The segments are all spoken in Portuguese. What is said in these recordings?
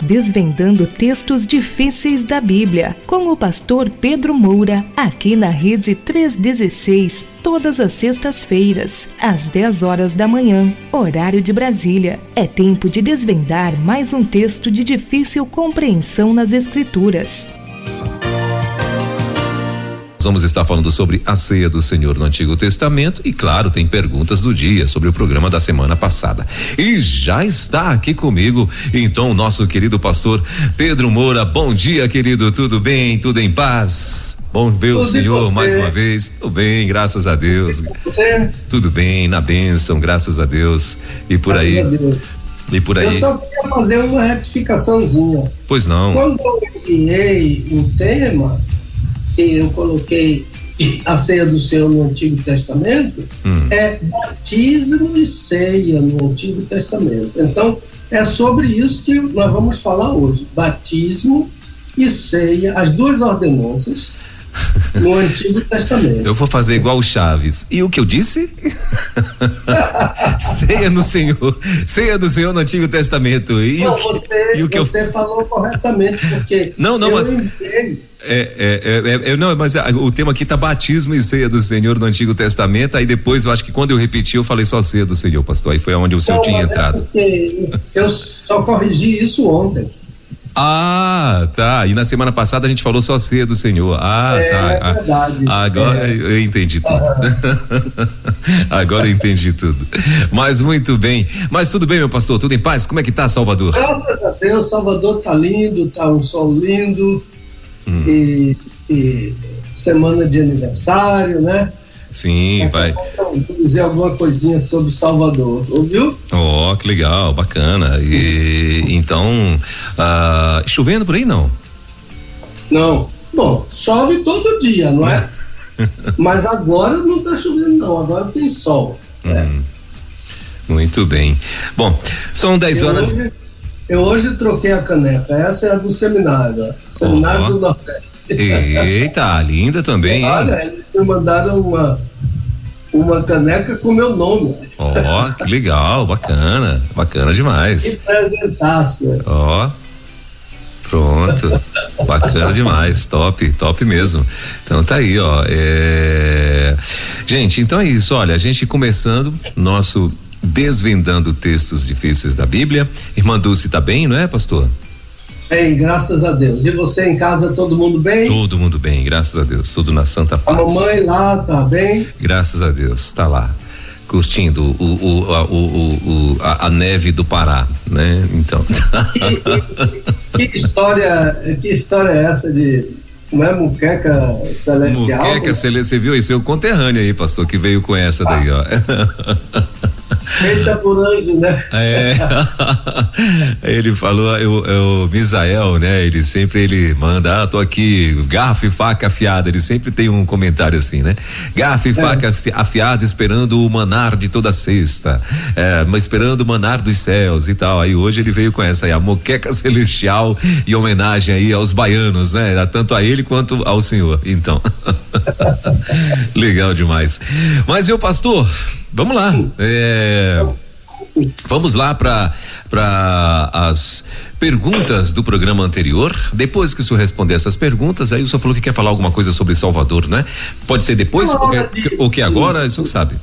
Desvendando textos difíceis da Bíblia, com o pastor Pedro Moura, aqui na Rede 316, todas as sextas-feiras, às 10 horas da manhã, horário de Brasília. É tempo de desvendar mais um texto de difícil compreensão nas Escrituras. Vamos estar falando sobre a ceia do Senhor no Antigo Testamento e, claro, tem perguntas do dia sobre o programa da semana passada. E já está aqui comigo, então, o nosso querido pastor Pedro Moura. Bom dia, querido, tudo bem? Tudo em paz? Bom ver o Senhor mais uma vez. Tudo bem, graças a Deus. Tudo bem, na bênção, graças a Deus. E por aí. E por aí. Eu só queria fazer uma retificaçãozinha. Pois não. Quando eu enviei o tema, que eu coloquei a ceia do Senhor no Antigo Testamento, é batismo e ceia no Antigo Testamento. Então, é sobre isso que nós vamos falar hoje. Batismo e ceia, as duas ordenanças no Antigo Testamento. Eu vou fazer igual o Chaves. E o que eu disse? Ceia no Senhor. Ceia do Senhor no Antigo Testamento. E não, você falou corretamente, porque mas enviei. Não, mas o tema aqui tá batismo e ceia do Senhor no Antigo Testamento. Aí depois eu acho que quando eu repeti, eu falei só ceia do Senhor, pastor. Aí foi onde o senhor tinha entrado. Eu só corrigi isso ontem. Ah, tá. E na semana passada a gente falou só ceia do Senhor. Ah, tá. É verdade. Agora eu entendi tudo. Agora eu entendi tudo. Mas muito bem. Mas tudo bem, meu pastor? Tudo em paz? Como é que tá, Salvador? Graças a Deus, Salvador tá lindo, tá um sol lindo. E semana de aniversário, né? Sim, vai. Vou dizer alguma coisinha sobre Salvador, ouviu? Oh, que legal, bacana. E então, chovendo por aí, não? Não. Bom, chove todo dia, não é? Mas agora não tá chovendo, não. Agora tem sol. Muito bem. Bom, são 10 horas. Eu hoje troquei a caneca. Essa é a do seminário. Seminário do Nordeste. Eita, linda também, hein? Olha, eles me mandaram uma caneca com meu nome. Ó, que legal, bacana demais. Que presentasse. Ó, pronto, bacana demais, top mesmo. Então tá aí, ó. Gente, então é isso, olha, a gente começando nosso Desvendando Textos Difíceis da Bíblia. Irmã Dulce tá bem, não é, pastor? Bem, graças a Deus. E você em casa, todo mundo bem? Todo mundo bem, graças a Deus, tudo na santa paz. A mamãe lá tá bem? Graças a Deus, tá lá, curtindo a neve do Pará, né? Então. Que história é essa de Muqueca Celestial? Muqueca Celestial, você viu isso? É o conterrâneo aí, pastor, que veio com essa daí, ó. Feita por anjo, né? Ele falou, o Misael, né? Ele manda, tô aqui, garfo e faca afiada, ele sempre tem um comentário assim, né? Garfo e faca afiada, esperando o manar de toda sexta, mas esperando o manar dos céus e tal. Aí hoje ele veio com essa aí, a Moqueca Celestial, em homenagem aí aos baianos, né? Tanto a ele quanto ao Senhor, então. Legal demais. Mas, meu pastor, vamos lá. Vamos lá para as perguntas do programa anterior. Depois que o senhor responder essas perguntas, aí o senhor falou que quer falar alguma coisa sobre Salvador, né? Pode ser depois ou que agora, o senhor sabe.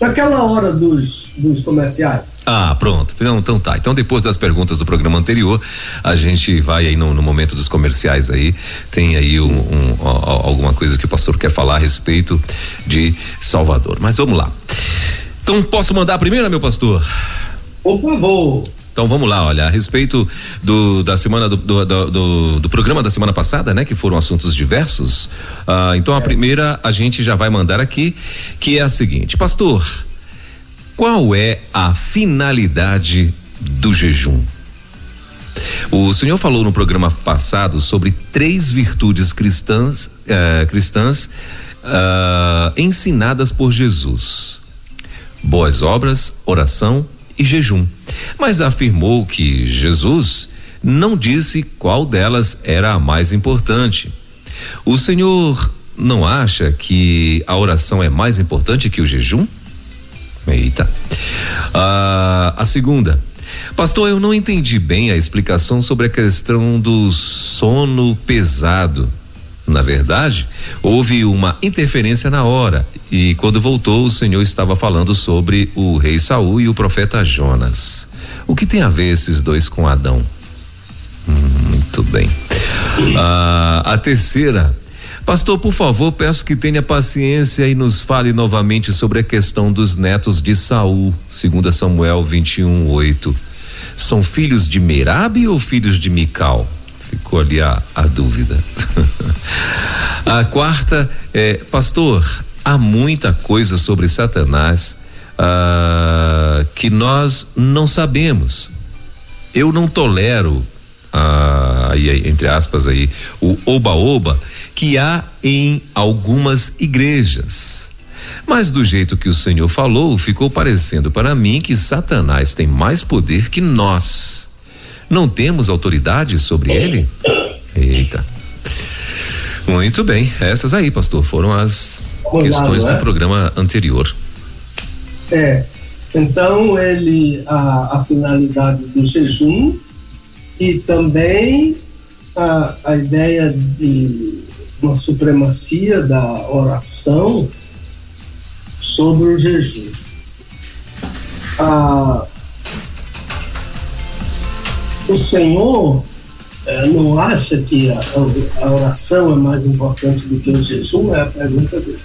Naquela hora dos comerciais. Ah, pronto. Então tá. Então depois das perguntas do programa anterior, a gente vai aí no momento dos comerciais aí, tem aí alguma coisa que o pastor quer falar a respeito de Salvador. Mas vamos lá. Então posso mandar a primeira, meu pastor? Por favor. Então vamos lá, olha, a respeito da semana do programa da semana passada, né? Que foram assuntos diversos. Então a primeira a gente já vai mandar aqui, que é a seguinte: pastor, qual é a finalidade do jejum? O senhor falou no programa passado sobre 3 virtudes cristãs ensinadas por Jesus: boas obras, oração e jejum. Mas afirmou que Jesus não disse qual delas era a mais importante. O senhor não acha que a oração é mais importante que o jejum? Eita. A segunda: Pastor, eu não entendi bem a explicação sobre a questão do sono pesado. Na verdade, houve uma interferência na hora e quando voltou o Senhor estava falando sobre o rei Saul e o profeta Jonas. O que tem a ver esses dois com Adão? Muito bem. A terceira, pastor, por favor, peço que tenha paciência e nos fale novamente sobre a questão dos netos de Saul, 2 Samuel 21:8. São filhos de Merabe ou filhos de Mical? Ficou ali a dúvida. A quarta é, pastor, há muita coisa sobre Satanás que nós não sabemos. Eu não tolero, entre aspas aí, o oba-oba que há em algumas igrejas. Mas do jeito que o Senhor falou, ficou parecendo para mim que Satanás tem mais poder que nós. Não temos autoridade sobre ele? Eita. Muito bem, essas aí, pastor, foram as questões do programa anterior. Então a finalidade do jejum e também a ideia de uma supremacia da oração sobre o jejum. O Senhor não acha que a oração é mais importante do que o jejum? É a pergunta dele.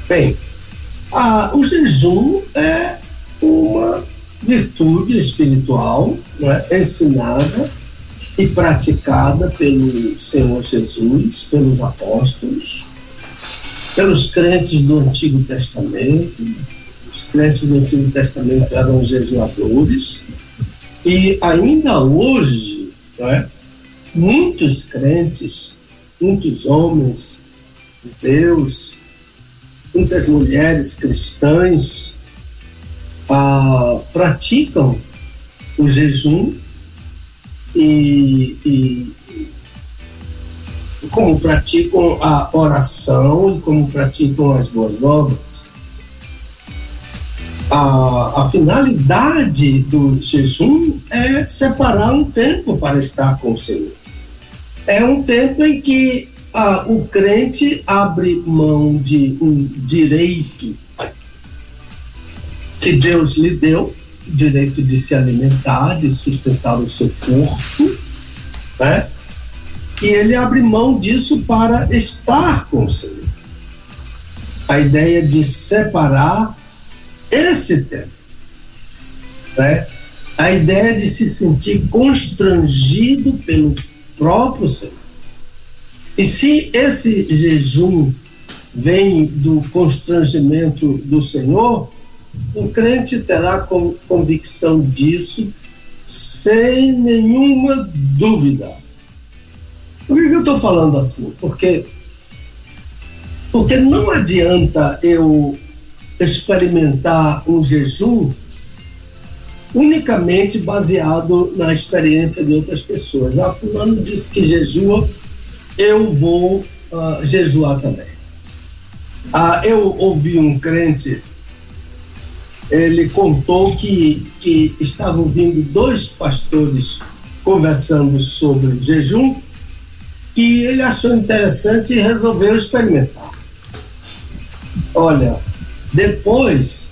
Bem, o jejum é uma virtude espiritual, né, ensinada e praticada pelo Senhor Jesus, pelos apóstolos, pelos crentes do Antigo Testamento. Os crentes do Antigo Testamento eram jejuadores. E ainda hoje, né, muitos crentes, muitos homens de Deus, muitas mulheres cristãs praticam o jejum e como praticam a oração e como praticam as boas obras. A finalidade do jejum é separar um tempo para estar com o Senhor. É um tempo em que o crente abre mão de um direito que Deus lhe deu, o direito de se alimentar, de sustentar o seu corpo, né? E ele abre mão disso para estar com o Senhor. A ideia de separar esse tempo, né? A ideia de se sentir constrangido pelo próprio Senhor. E se esse jejum vem do constrangimento do Senhor, o crente terá convicção disso sem nenhuma dúvida. Por que eu estou falando assim? Porque não adianta eu experimentar um jejum unicamente baseado na experiência de outras pessoas. Fulano disse que jejua, eu vou jejuar também. Eu ouvi um crente, ele contou que estavam vindo dois pastores conversando sobre jejum e ele achou interessante e resolveu experimentar. Olha, depois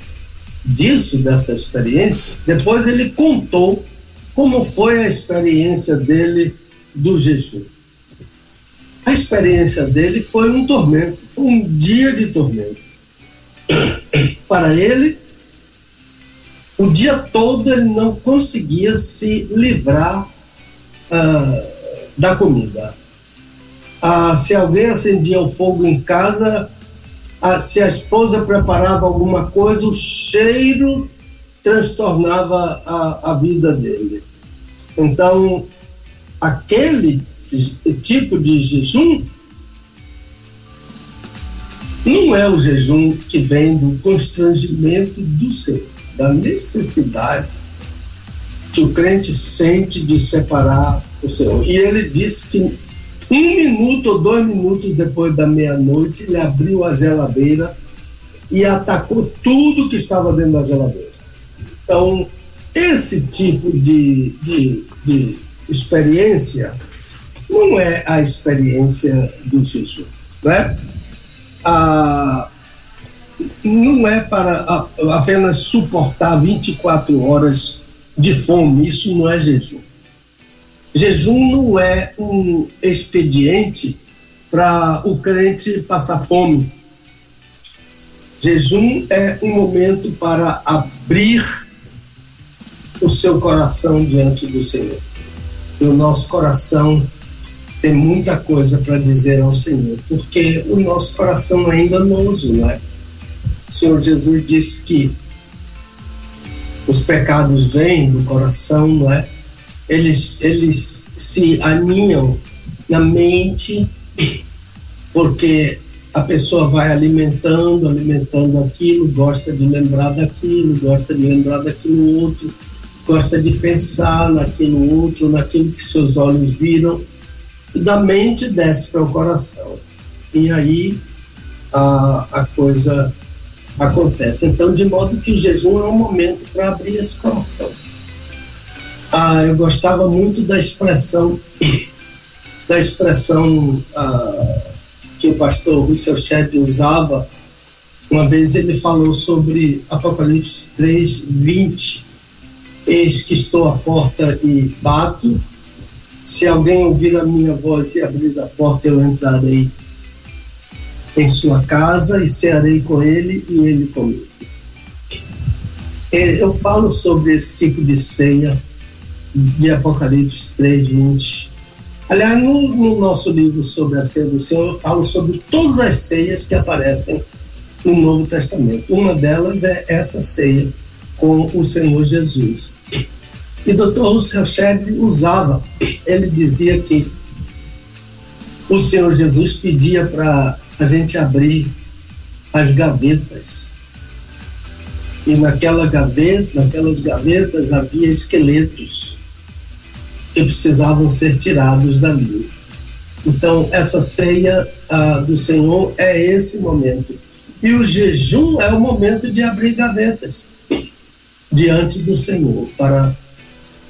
dessa experiência, depois ele contou como foi a experiência dele do jejum. A experiência dele foi um tormento, foi um dia de tormento. Para ele, o dia todo ele não conseguia se livrar da comida. Se alguém acendia o fogo em casa, se a esposa preparava alguma coisa, o cheiro transtornava a vida dele. Então, aquele tipo de jejum não é o jejum que vem do constrangimento do Senhor, da necessidade que o crente sente de separar o Senhor. E ele disse que 1 minuto ou 2 minutos depois da meia-noite, ele abriu a geladeira e atacou tudo que estava dentro da geladeira. Então, esse tipo de experiência não é a experiência do jejum, né? Não é para apenas suportar 24 horas de fome, isso não é jejum. Jejum não é um expediente para o crente passar fome. Jejum é um momento para abrir o seu coração diante do Senhor. E o nosso coração tem muita coisa para dizer ao Senhor, porque o nosso coração é enganoso, não é? O Senhor Jesus disse que os pecados vêm do coração, não é? Eles se aninham na mente, porque a pessoa vai alimentando aquilo, gosta de lembrar daquilo, gosta de lembrar daquilo outro, gosta de pensar naquilo outro, naquilo que seus olhos viram, e da mente desce para o coração. E aí a coisa acontece. Então, de modo que o jejum é um momento para abrir esse coração. Eu gostava muito da expressão que o pastor Russell Shedd usava. Uma vez ele falou sobre Apocalipse 3:20. Eis que estou à porta e bato. Se alguém ouvir a minha voz e abrir a porta, eu entrarei em sua casa e cearei com ele e ele comigo. Eu falo sobre esse tipo de ceia de Apocalipse 3:20. Aliás, no nosso livro sobre a ceia do Senhor, eu falo sobre todas as ceias que aparecem no Novo Testamento. Uma delas é essa ceia com o Senhor Jesus. E o Dr. Russell Shedd ele dizia que o Senhor Jesus pedia para a gente abrir as gavetas. E naquelas gavetas havia esqueletos que precisavam ser tirados dali. Então, essa ceia do Senhor é esse momento. E o jejum é o momento de abrir gavetas diante do Senhor. Para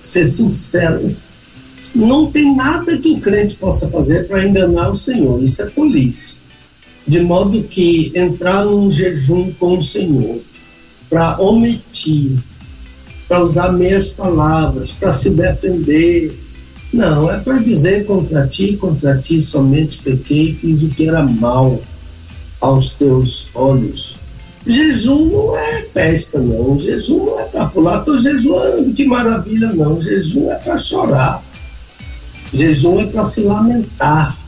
ser sincero, não tem nada que o crente possa fazer para enganar o Senhor. Isso é tolice. De modo que entrar num jejum com o Senhor, para omitir, para usar meias palavras, para se defender. Não, é para dizer contra ti somente pequei, fiz o que era mal aos teus olhos. Jejum não é festa, não. Jejum não é para pular, estou jejuando, que maravilha, não. Jejum é para chorar. Jejum é para se lamentar.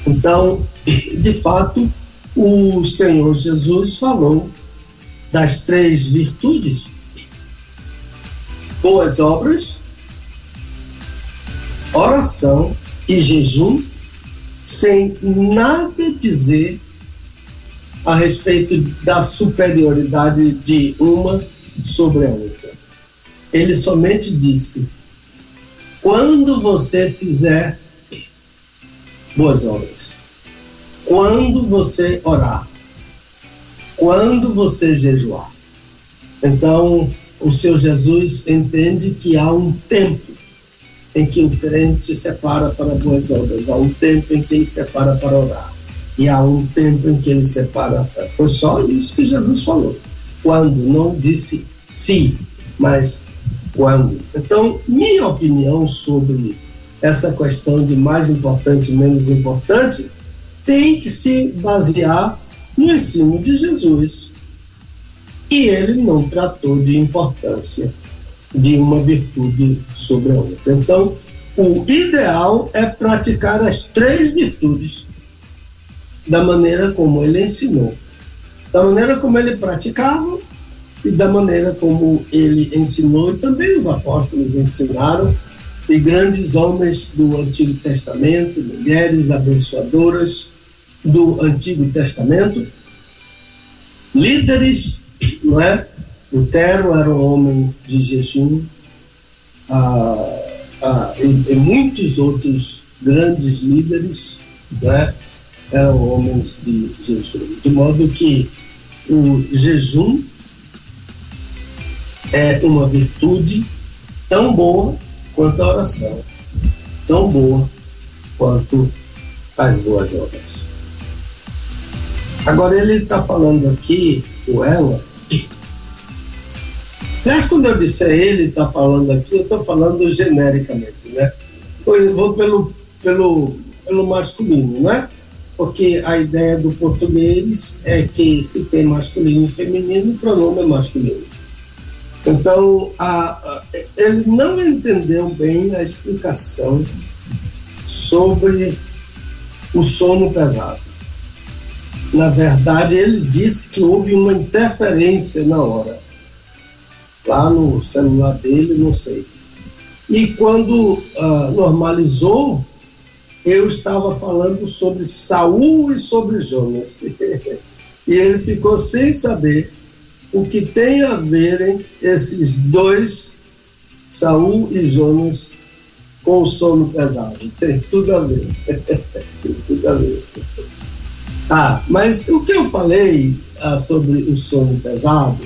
Então, de fato, o Senhor Jesus falou das 3 virtudes: boas obras, oração e jejum, sem nada dizer a respeito da superioridade de uma sobre a outra. Ele somente disse: quando você fizer boas obras, quando você orar, quando você jejuar. Então, o Senhor Jesus entende que há um tempo em que o crente separa para boas obras, há um tempo em que ele separa para orar, e há um tempo em que ele separa a fé. Foi só isso que Jesus falou. Quando, não disse se, mas quando. Então, minha opinião sobre essa questão de mais importante e menos importante tem que se basear no ensino de Jesus. E ele não tratou de importância de uma virtude sobre a outra. Então, o ideal é praticar as 3 virtudes da maneira como ele ensinou, da maneira como ele praticava e da maneira como ele ensinou, e também os apóstolos ensinaram, e grandes homens do Antigo Testamento, mulheres abençoadoras do Antigo Testamento, líderes, não é? Lutero era um homem de jejum, e muitos outros grandes líderes, não é? Eram homens de jejum. De modo que o jejum é uma virtude tão boa quanto a oração, tão boa quanto as boas obras. Agora ele está falando aqui, o ela. Aliás, quando eu disser ele está falando aqui, eu estou falando genericamente, né? Eu vou pelo masculino, né? Porque a ideia do português é que se tem masculino e feminino, o pronome é masculino. Então, ele não entendeu bem a explicação sobre o sono pesado. Na verdade, ele disse que houve uma interferência na hora. Lá no celular dele, não sei. E quando normalizou, eu estava falando sobre Saul e sobre Jonas. E ele ficou sem saber o que tem a verem esses dois, Saul e Jonas, com o sono pesado. Tem tudo a ver. Tem tudo a ver. Mas o que eu falei sobre o sono pesado,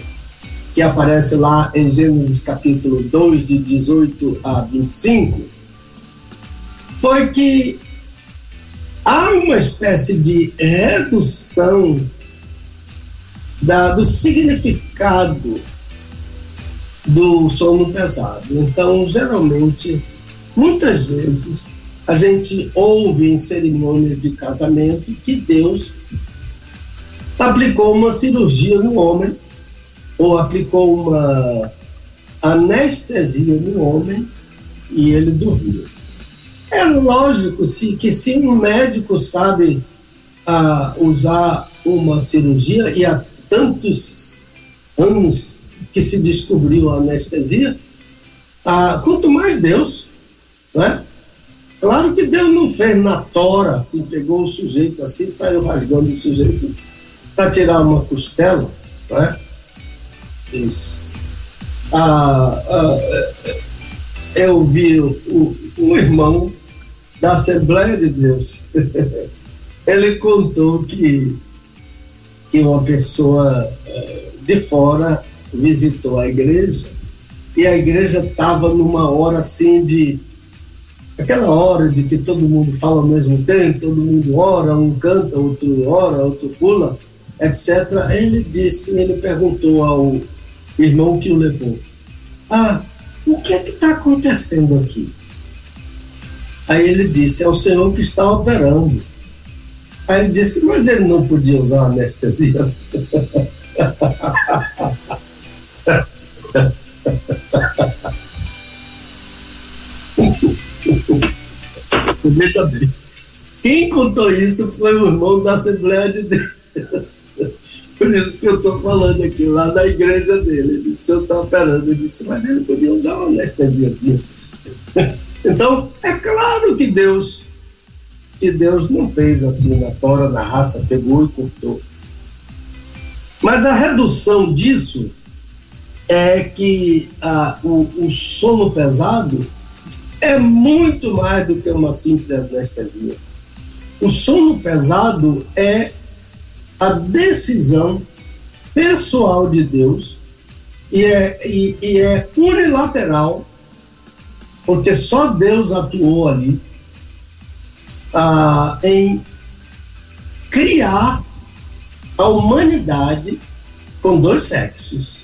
que aparece lá em Gênesis capítulo 2, de 18 a 25, foi que há uma espécie de redução do significado do sono pesado. Então, geralmente, muitas vezes, a gente ouve em cerimônia de casamento que Deus aplicou uma cirurgia no homem, ou aplicou uma anestesia no homem, e ele dormiu. É lógico que se um médico sabe usar uma cirurgia, e há tantos anos que se descobriu a anestesia, quanto mais Deus, não é? Claro que Deus não fez na tora, assim, pegou o sujeito assim, saiu rasgando o sujeito para tirar uma costela, não é? Isso. Eu vi um irmão da Assembleia de Deus. Ele contou que uma pessoa de fora visitou a igreja, e a igreja estava numa hora assim aquela hora de que todo mundo fala ao mesmo tempo, todo mundo ora, um canta, outro ora, outro pula, etc. Ele perguntou ao irmão que o levou: o que é que está acontecendo aqui? Aí ele disse: é o Senhor que está operando. Aí ele disse: mas ele não podia usar anestesia? Veja bem, quem contou isso foi o irmão da Assembleia de Deus. Por isso que eu estou falando aqui, lá na igreja dele. Ele disse: o senhor está operando. Ele disse: mas ele podia usar uma anestesia aqui. Então, é claro que Deus não fez assim na tora, na raça, pegou e cortou. Mas a redução disso é que o sono pesado é muito mais do que uma simples anestesia. O sono pesado é a decisão pessoal de Deus e é unilateral, porque só Deus atuou ali em criar a humanidade com dois sexos.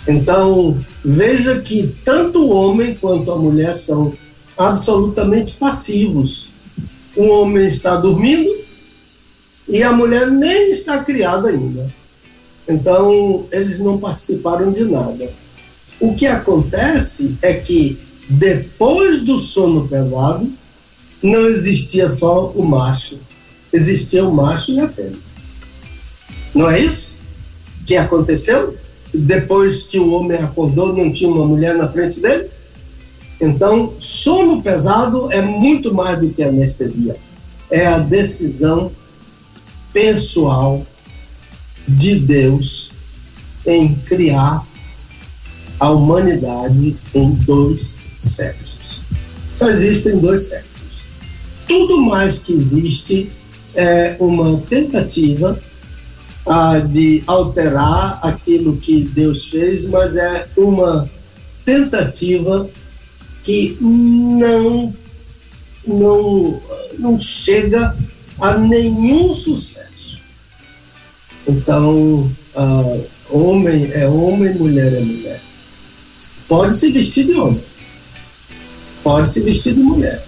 Então, veja que tanto o homem quanto a mulher são absolutamente passivos. O homem está dormindo e a mulher nem está criada ainda. Então, eles não participaram de nada. O que acontece é que, depois do sono pesado, não existia só o macho. Existia o macho e a fêmea. Não é isso que aconteceu? Depois que o homem acordou, não tinha uma mulher na frente dele? Então, sono pesado é muito mais do que anestesia. É a decisão pessoal de Deus em criar a humanidade em dois sexos. Só existem dois sexos. Tudo mais que existe é uma tentativa de alterar aquilo que Deus fez, mas é uma tentativa que não chega a nenhum sucesso. Então, homem é homem, mulher é mulher. Pode se vestir de homem, pode se vestir de mulher,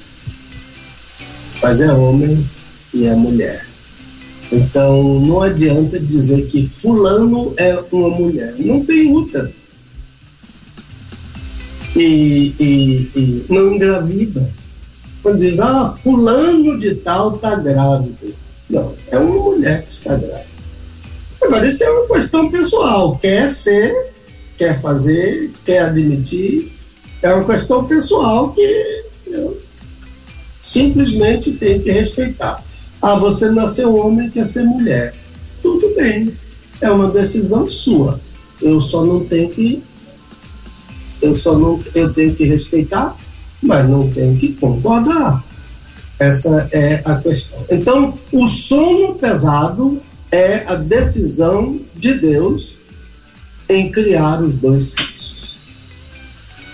mas é homem e é mulher. Então, não adianta dizer que fulano é uma mulher. Não tem útero. E não engravida. Quando diz, fulano de tal está grávido. Não, é uma mulher que está grávida. Agora, isso é uma questão pessoal. Quer ser, quer fazer, quer admitir. É uma questão pessoal que eu simplesmente tenho que respeitar. Você nasceu homem, quer ser mulher. Tudo bem. É uma decisão sua. Eu tenho que respeitar, mas não tenho que concordar. Essa é a questão. Então, o sono pesado é a decisão de Deus em criar os dois sexos.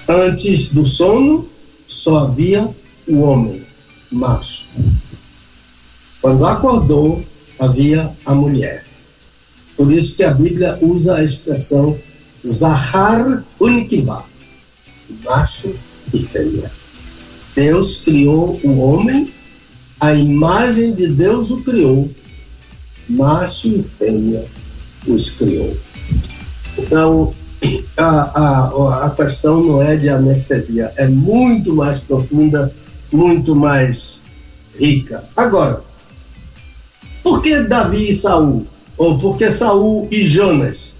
Antes do sono, só havia o homem, macho. Quando acordou, havia a mulher. Por isso que a Bíblia usa a expressão Zahar Unikivá, macho e fêmea. Deus criou o homem, a imagem de Deus o criou, macho e fêmea os criou. Então, a questão não é de anestesia, é muito mais profunda, muito mais rica. Agora, por que Davi e Saul? Ou por que Saul e Jonas?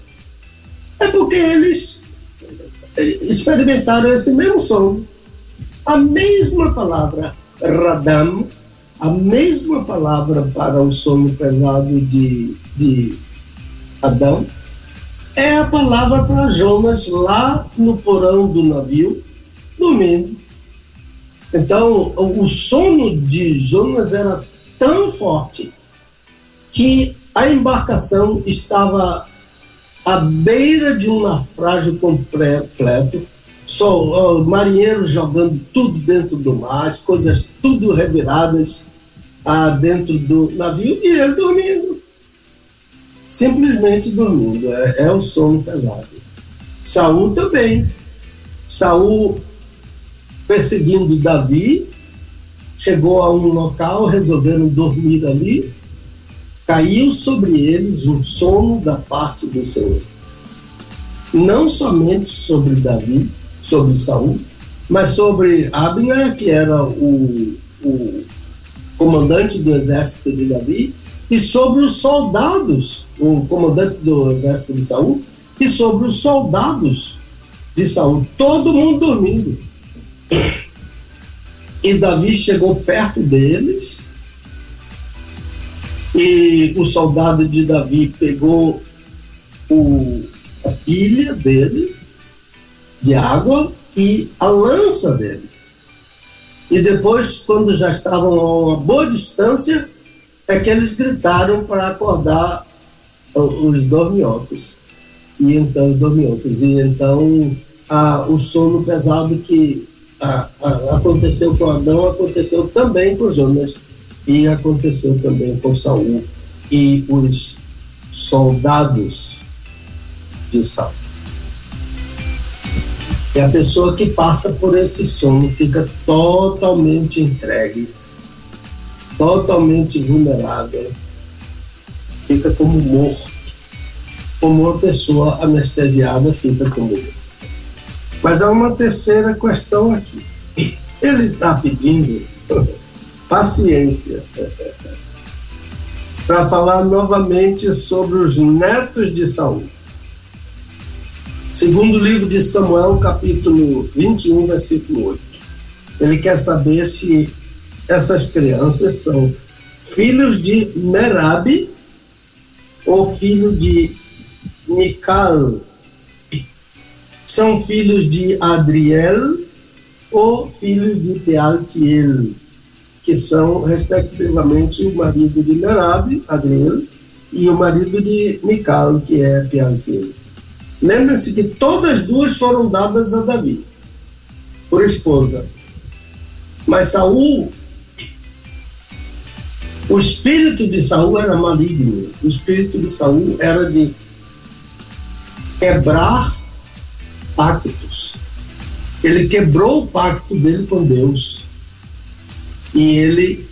É porque eles experimentaram esse mesmo sono. A mesma palavra Radam, a mesma palavra para o sono pesado de Adão, é a palavra para Jonas lá no porão do navio, dormindo. Então, o sono de Jonas era tão forte que a embarcação estava à beira de um naufrágio completo, só marinheiros jogando tudo dentro do mar, as coisas tudo reviradas dentro do navio, e ele dormindo, simplesmente dormindo. É o sono pesado. Saul também. Saul, perseguindo Davi, chegou a um local, resolveram dormir ali. Caiu sobre eles um sono da parte do Senhor. Não somente sobre Davi, sobre Saul, mas sobre Abner, que era o comandante do exército de Davi, e sobre os soldados, o comandante do exército de Saul, e sobre os soldados de Saul. Todo mundo dormindo. E Davi chegou perto deles, e o soldado de Davi pegou a pilha dele de água e a lança dele. E depois, quando já estavam a uma boa distância, é que eles gritaram para acordar os dorminhocos. E então o sono pesado que aconteceu com Adão aconteceu também com Jonas. E aconteceu também com Saul e os soldados de Saul. E a pessoa que passa por esse sono fica totalmente entregue, totalmente vulnerável, fica como morto, como uma pessoa anestesiada fica como morto. Mas há uma terceira questão aqui. Ele está pedindo paciência para falar novamente sobre os netos de Saul. Segundo o livro de Samuel, capítulo 21, versículo 8. Ele quer saber se essas crianças são filhos de Merabi ou filhos de Mical. São filhos de Adriel ou filhos de Pealtiel, que são, respectivamente, o marido de Merabi, Adriel, e o marido de Mical, que é Pealtiel. Lembre-se que todas as duas foram dadas a Davi por esposa. Mas Saul, o espírito de Saul era maligno. O espírito de Saul era de quebrar pactos. Ele quebrou o pacto dele com Deus. E ele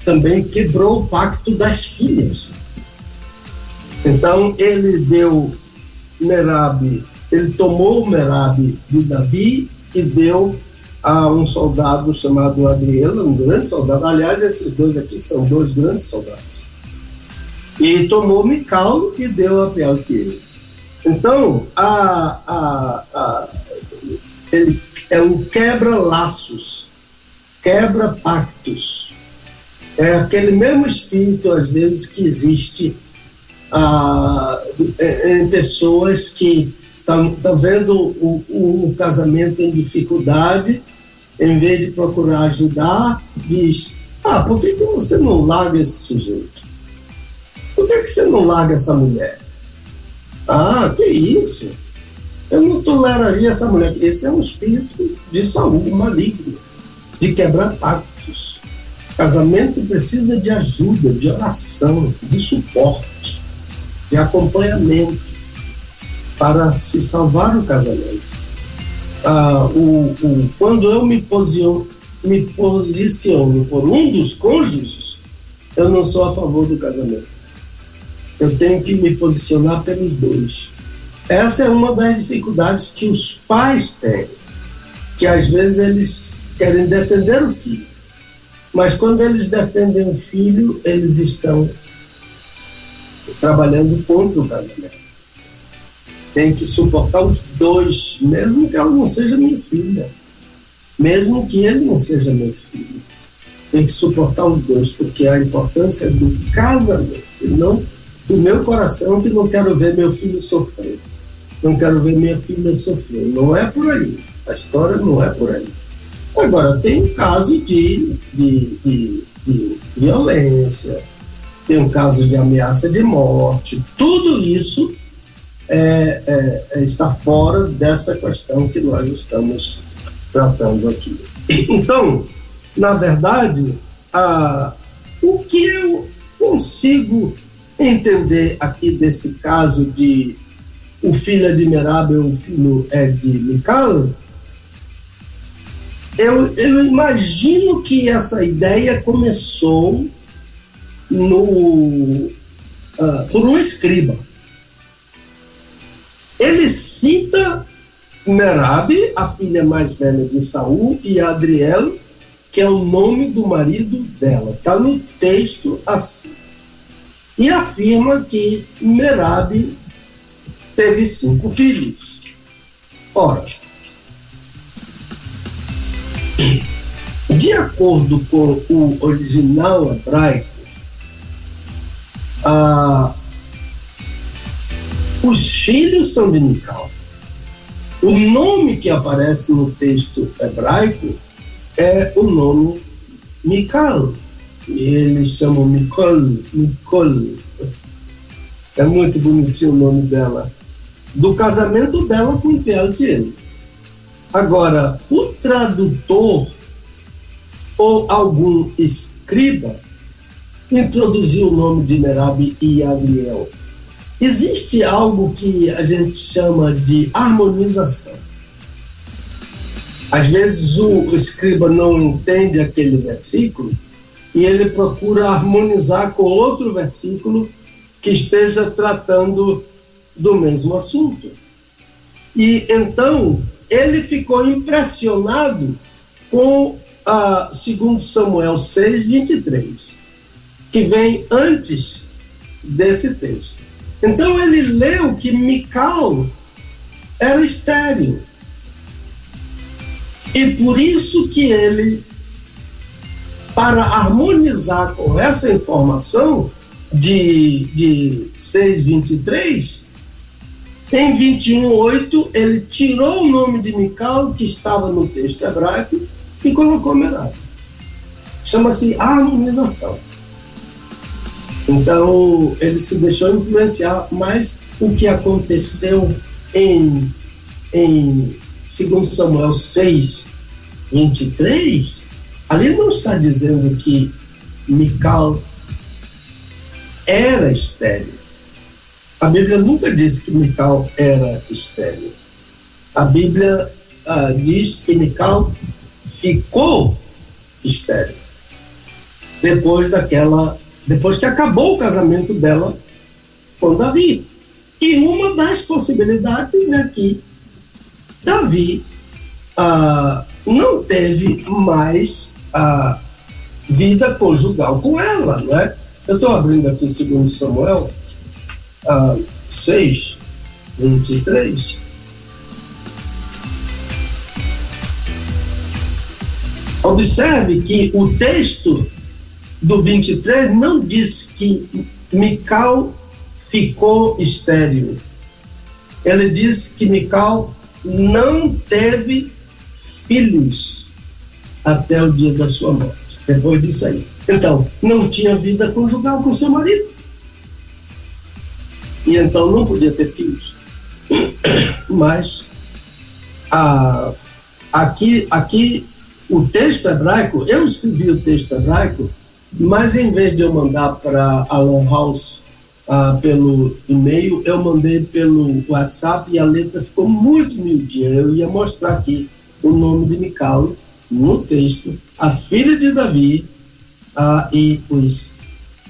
também quebrou o pacto das filhas. Então ele deu Merabe, ele tomou Merabe de Davi e deu a um soldado chamado Adriel, um grande soldado. Aliás, esses dois aqui são dois grandes soldados. E tomou Mical e deu a Pealtiel. Então, ele é um quebra-laços, quebra-pactos. É aquele mesmo espírito, às vezes, que existe em pessoas que estão vendo um casamento em dificuldade, em vez de procurar ajudar, diz: por que você não larga esse sujeito? Por que você não larga essa mulher? Que isso? Eu não toleraria essa mulher. Esse é um espírito de Saul, maligno, de quebrar pactos. Casamento precisa de ajuda, de oração, de suporte, de acompanhamento para se salvar o casamento. Quando eu me posiciono por um dos cônjuges, eu não sou a favor do casamento. Eu tenho que me posicionar pelos dois. Essa é uma das dificuldades que os pais têm, que às vezes eles querem defender o filho, mas quando eles defendem o filho, eles estão trabalhando contra o casamento. Tem que suportar os dois, mesmo que ela não seja minha filha, mesmo que ele não seja meu filho. Tem que suportar os dois, porque a importância é do casamento, e não do meu coração, que não quero ver meu filho sofrer, não quero ver minha filha sofrer. Não é por aí, a história não é por aí. Agora, tem um caso de violência, tem um caso de ameaça de morte, tudo isso está fora dessa questão que nós estamos tratando aqui. Então, na verdade, o que eu consigo entender aqui desse caso de o filho de Merabe, o filho de Mical, eu imagino que essa ideia começou por um escriba. Ele cita Merabe, a filha mais velha de Saul, e Adriel, que é o nome do marido dela. Está no texto assim. E afirma que Merabe teve 5 filhos. Ora, de acordo com o original hebraico, os filhos são de Mical. O nome que aparece no texto hebraico é o nome Mical. E eles chamam Micol. É muito bonitinho o nome dela. Do casamento dela com Pealtiel. Agora, o tradutor ou algum escriba introduziu o nome de Merabe e Adriel. Existe algo que a gente chama de harmonização. Às vezes o escriba não entende aquele versículo e ele procura harmonizar com outro versículo que esteja tratando do mesmo assunto. E então ele ficou impressionado com 2 Samuel 6:23, que vem antes desse texto. Então ele leu que Mical era estéril. E por isso que ele, para harmonizar com essa informação de 6:23, em 21:8 ele tirou o nome de Mical, que estava no texto hebraico, e colocou Merabe. Chama-se harmonização. Então, ele se deixou influenciar, mas o que aconteceu em 2 Samuel 6, 23, ali não está dizendo que Mical era estéril. A Bíblia nunca disse que Mical era estéril. A Bíblia diz que Mical ficou estéril depois que acabou o casamento dela com Davi. E uma das possibilidades é que Davi não teve mais vida conjugal com ela, não é? Eu estou abrindo aqui 2 Samuel 6, 23. Observe que o texto do 23 não diz que Mical ficou estéril. Ele diz que Mical não teve filhos até o dia da sua morte, depois disso aí. Então, não tinha vida conjugal com seu marido. E então não podia ter filhos. Mas aqui o texto hebraico, eu escrevi o texto hebraico, mas em vez de eu mandar para Alan House pelo e-mail, eu mandei pelo WhatsApp e a letra ficou muito miudinha. Eu ia mostrar aqui o nome de Mical no texto, a filha de Davi e os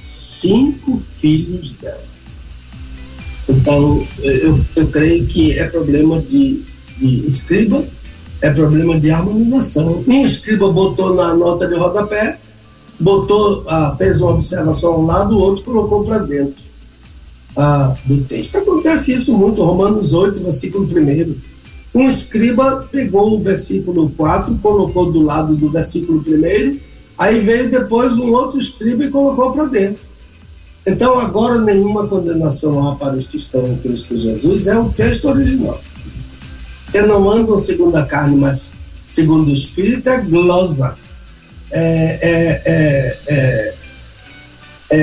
5 filhos dela. Então, eu creio que é problema de escriba, é problema de harmonização. Um escriba botou na nota de rodapé, fez uma observação ao lado, o outro colocou para dentro do texto. Acontece isso muito, Romanos 8, versículo 1. Um escriba pegou o versículo 4, colocou do lado do versículo 1, aí veio depois um outro escriba e colocou para dentro. Então, agora, nenhuma condenação há para os que estão em Cristo Jesus, é o texto original. Que não andam segundo a carne, mas segundo o Espírito, é glosa. É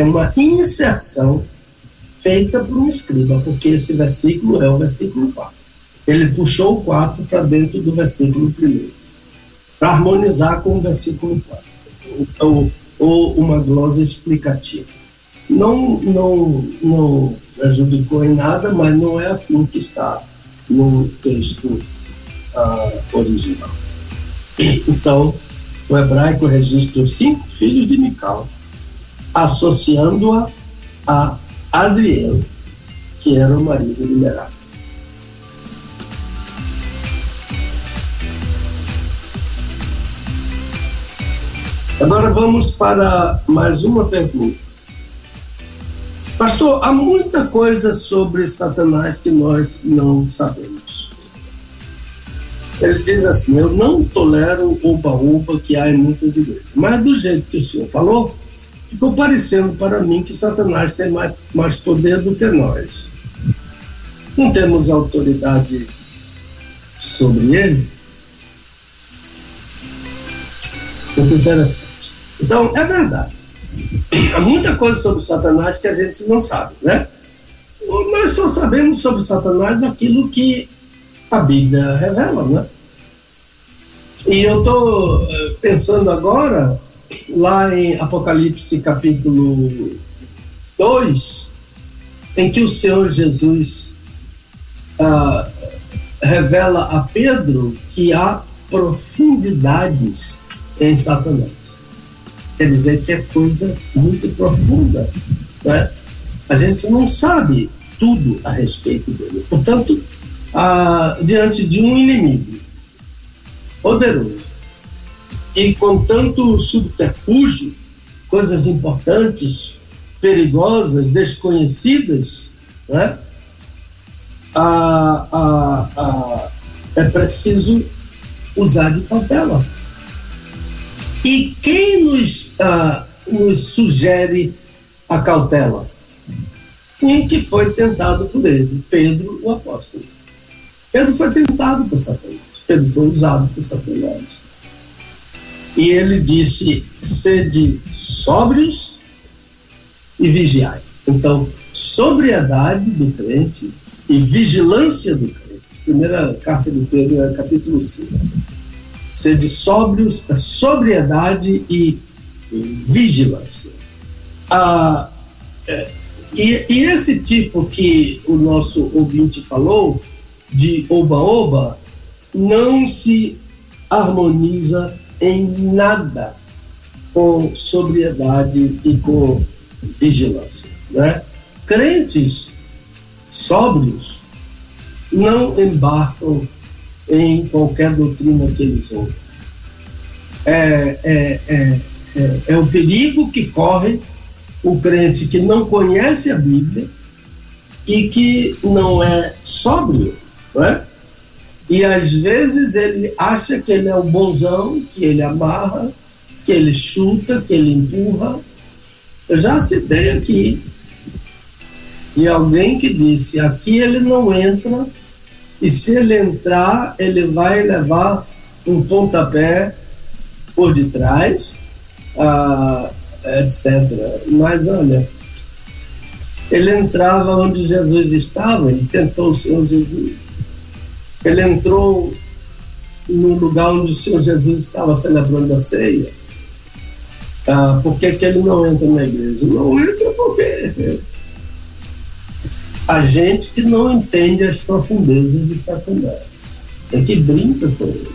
uma inserção feita por um escriba, porque esse versículo é o versículo 4. Ele puxou o 4 para dentro do versículo 1, para harmonizar com o versículo 4, ou uma glosa explicativa. Não prejudicou em nada, mas não é assim que está no texto original. Então, o hebraico registra os 5 filhos de Mical, associando-a a Adriel, que era o marido de Merab. Agora vamos para mais uma pergunta. Pastor, há muita coisa sobre Satanás que nós não sabemos. Ele diz assim: eu não tolero o oba-oba que há em muitas igrejas. Mas do jeito que o senhor falou, ficou parecendo para mim que Satanás tem mais poder do que nós. Não temos autoridade sobre ele? Muito interessante. Então, é verdade. Há muita coisa sobre Satanás que a gente não sabe, né? Nós só sabemos sobre Satanás aquilo que a Bíblia revela, né? E eu estou pensando agora, lá em Apocalipse capítulo 2, em que o Senhor Jesus revela a Pedro que há profundidades em Satanás. Quer dizer que é coisa muito profunda, né? A gente não sabe tudo a respeito dele. Portanto, diante de um inimigo poderoso e com tanto subterfúgio, coisas importantes, perigosas, desconhecidas, né? É preciso usar de cautela. E quem nos sugere a cautela? Um que foi tentado por ele, Pedro, o apóstolo. Pedro foi tentado por Satanás. Pedro foi usado por Satanás. E ele disse: sede sóbrios e vigiai. Então, sobriedade do crente e vigilância do crente. Primeira carta de Pedro, capítulo 5. Sede sóbrios, sobriedade e vigilância. E esse tipo que o nosso ouvinte falou, de oba-oba, não se harmoniza em nada com sobriedade e com vigilância, né? Crentes sóbrios não embarcam em qualquer doutrina que eles ouvem. É o perigo que corre o crente que não conhece a Bíblia e que não é sóbrio, não é? E às vezes ele acha que ele é o bonzão, que ele amarra, que ele chuta, que ele empurra. Eu já citei aqui de alguém que disse: aqui ele não entra, e se ele entrar, ele vai levar um pontapé por detrás, etc. Mas olha, ele entrava onde Jesus estava, ele tentou o Senhor Jesus. Ele entrou no lugar onde o Senhor Jesus estava celebrando a ceia. Por que ele não entra na igreja? Não entra porque a gente que não entende as profundezas de Satanás é que brinca com ele.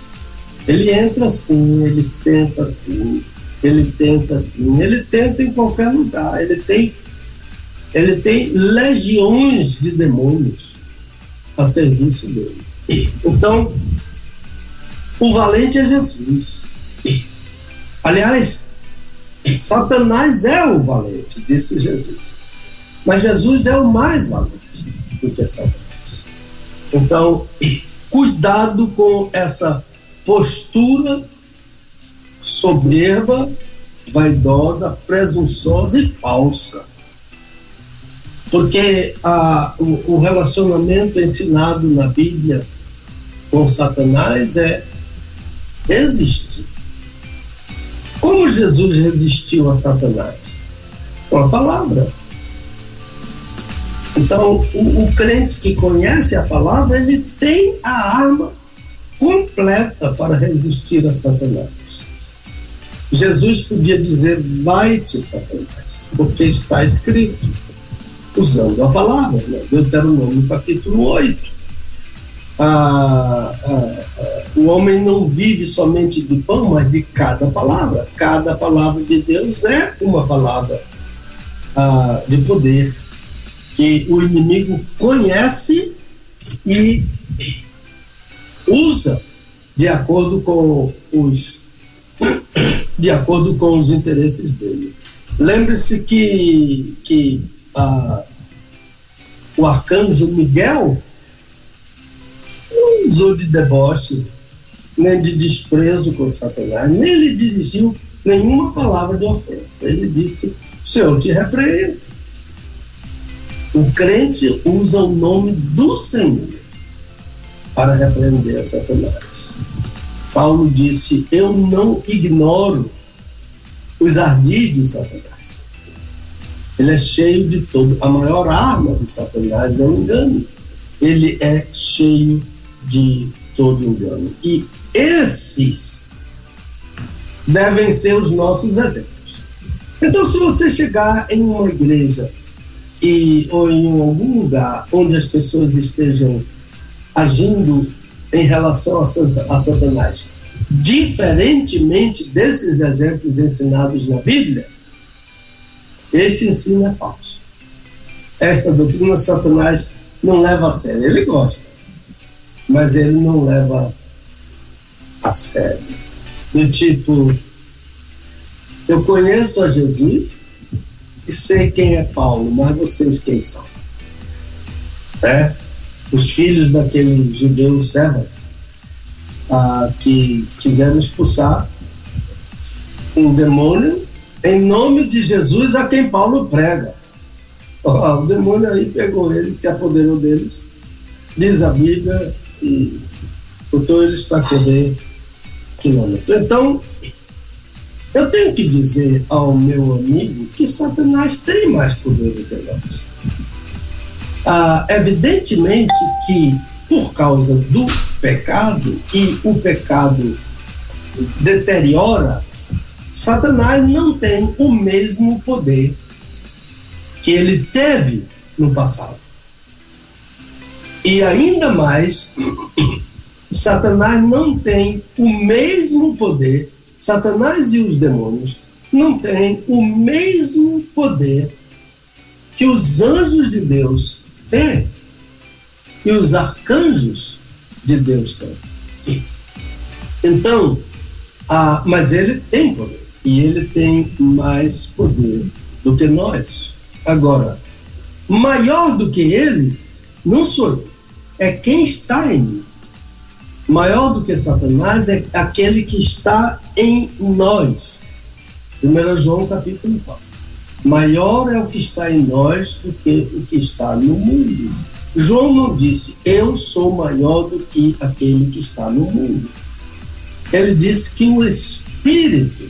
Ele entra assim, ele senta assim, ele tenta assim, ele tenta em qualquer lugar. Ele tem legiões de demônios a serviço dele. Então, o valente é Jesus. Aliás, Satanás é o valente, disse Jesus. Mas Jesus é o mais valente do que Satanás. Então, cuidado com essa postura soberba, vaidosa, presunçosa e falsa. Porque o relacionamento ensinado na Bíblia com Satanás é resistir. Como Jesus resistiu a Satanás? Com a palavra. Então, o crente que conhece a palavra, ele tem a arma completa para resistir a Satanás. Jesus podia dizer: vai-te, Satanás, porque está escrito, usando a palavra, né? Deuteronômio capítulo 8. O homem não vive somente de pão, mas de cada palavra. Cada palavra de Deus é uma palavra de poder, que o inimigo conhece e usa de acordo com os interesses dele. Lembre-se que o arcanjo Miguel não usou de deboche, nem de desprezo com Satanás, nem lhe dirigiu nenhuma palavra de ofensa. Ele disse: o Senhor te repreende. O crente usa o nome do Senhor para repreender Satanás. Paulo disse: eu não ignoro os ardis de Satanás. Ele é cheio de todo. A maior arma de Satanás é o engano. Ele é cheio de todo engano. E esses devem ser os nossos exemplos. Então, se você chegar em uma igreja ou em algum lugar onde as pessoas estejam agindo em relação a Satanás, diferentemente desses exemplos ensinados na Bíblia, este ensino é falso. Esta doutrina Satanás não leva a sério. Ele gosta, mas ele não leva a sério. Do tipo: eu conheço a Jesus e sei quem é Paulo, mas vocês quem são? Os filhos daquele judeu Sebas, que quiseram expulsar um demônio em nome de Jesus a quem Paulo prega. O demônio aí pegou eles, se apoderou deles, diz a Bíblia, e botou eles para correr quilômetros. Então, Eu tenho que dizer ao meu amigo que Satanás tem mais poder do que nós. Evidentemente que, por causa do pecado, e o pecado deteriora, Satanás não tem o mesmo poder que ele teve no passado. E ainda mais, Satanás não tem o mesmo poder, Satanás e os demônios não têm o mesmo poder que os anjos de Deus têm e os arcanjos de Deus têm. Então, mas ele tem poder, e ele tem mais poder do que nós. Agora, maior do que ele não sou eu, é quem está em mim. Maior do que Satanás é aquele que está em nós. 1 João capítulo 4. Maior é o que está em nós do que o que está no mundo. João não disse, eu sou maior do que aquele que está no mundo. Ele disse que o Espírito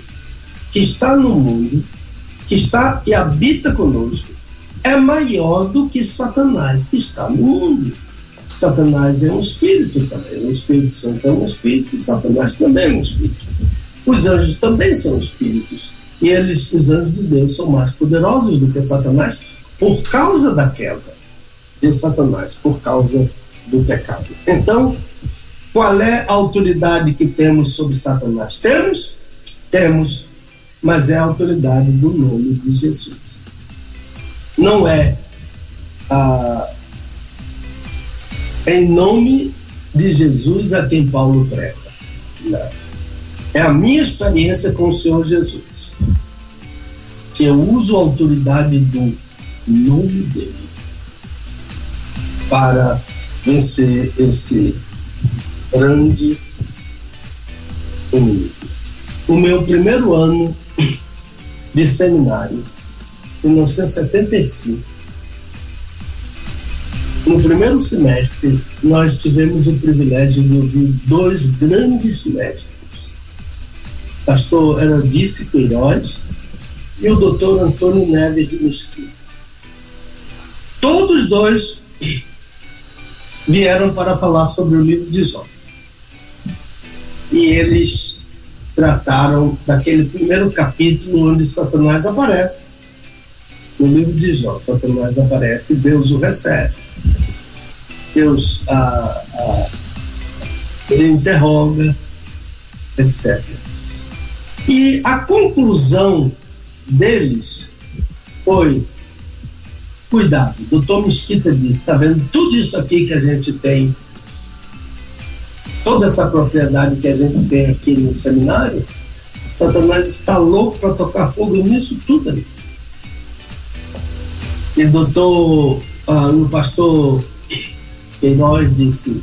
que está no mundo, que habita conosco, é maior do que Satanás que está no mundo. Satanás é um espírito também, o Espírito Santo é um espírito, e Satanás também é um espírito. Os anjos também são espíritos, e os anjos de Deus são mais poderosos do que Satanás por causa da queda de Satanás, por causa do pecado. Então, qual é a autoridade que temos sobre Satanás? Temos, mas é a autoridade do nome de Jesus. Não é em nome de Jesus a quem Paulo prega. Não. É a minha experiência com o Senhor Jesus, que eu uso a autoridade do nome dele para vencer esse grande inimigo. O meu primeiro ano de seminário, em 1975, no primeiro semestre, nós tivemos o privilégio de ouvir dois grandes mestres, pastor Herodice Queiroz e o doutor Antônio Neves de Mesquita. Todos dois vieram para falar sobre o livro de Jó. E eles trataram daquele primeiro capítulo onde Satanás aparece. No livro de Jó, Satanás aparece e Deus o recebe. Deus ele interroga, etc. E a conclusão deles foi: cuidado. O doutor Mesquita disse, está vendo tudo isso aqui que a gente tem, toda essa propriedade que a gente tem aqui no seminário, Satanás está louco para tocar fogo nisso tudo ali. E o pastor Queiroz disse,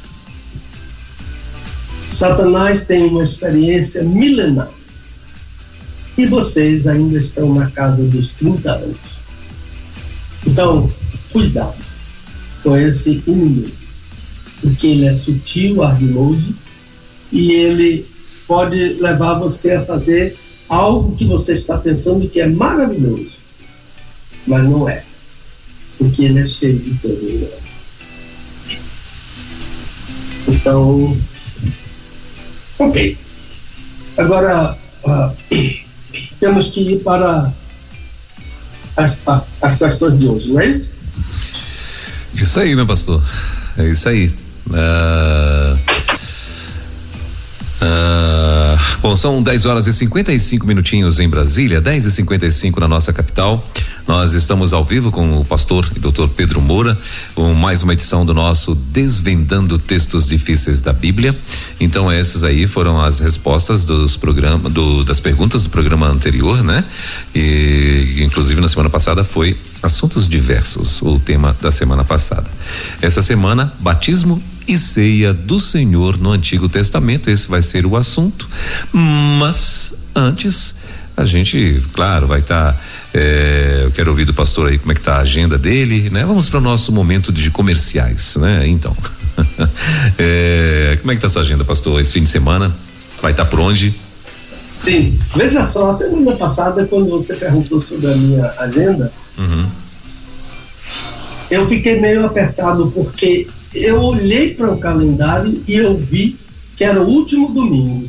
Satanás tem uma experiência milenar e vocês ainda estão na casa dos 30 anos. Então, cuidado com esse inimigo, porque ele é sutil, ardiloso, e ele pode levar você a fazer algo que você está pensando que é maravilhoso, mas não é, porque ele é cheio de poder. Então, ok. Agora, temos que ir para as questões de hoje, não é isso? Isso aí, meu pastor. É isso aí. Bom, são 10 horas e 55 minutinhos em Brasília, 10h55 na nossa capital. Nós estamos ao vivo com o pastor e doutor Pedro Moura, com mais uma edição do nosso Desvendando Textos Difíceis da Bíblia. Então, essas aí foram as respostas das perguntas do programa anterior, né? E inclusive na semana passada foi assuntos diversos, o tema da semana passada. Essa semana, batismo e ceia do Senhor no Antigo Testamento, esse vai ser o assunto, mas antes a gente, claro, vai estar, eu quero ouvir do pastor aí como é que tá a agenda dele, né? Vamos para o nosso momento de comerciais, né? Então, como é que tá a sua agenda, pastor, esse fim de semana? Vai estar por onde? Sim, veja só, a semana passada, quando você perguntou sobre a minha agenda, eu fiquei meio apertado, porque eu olhei para o calendário e eu vi que era o último domingo.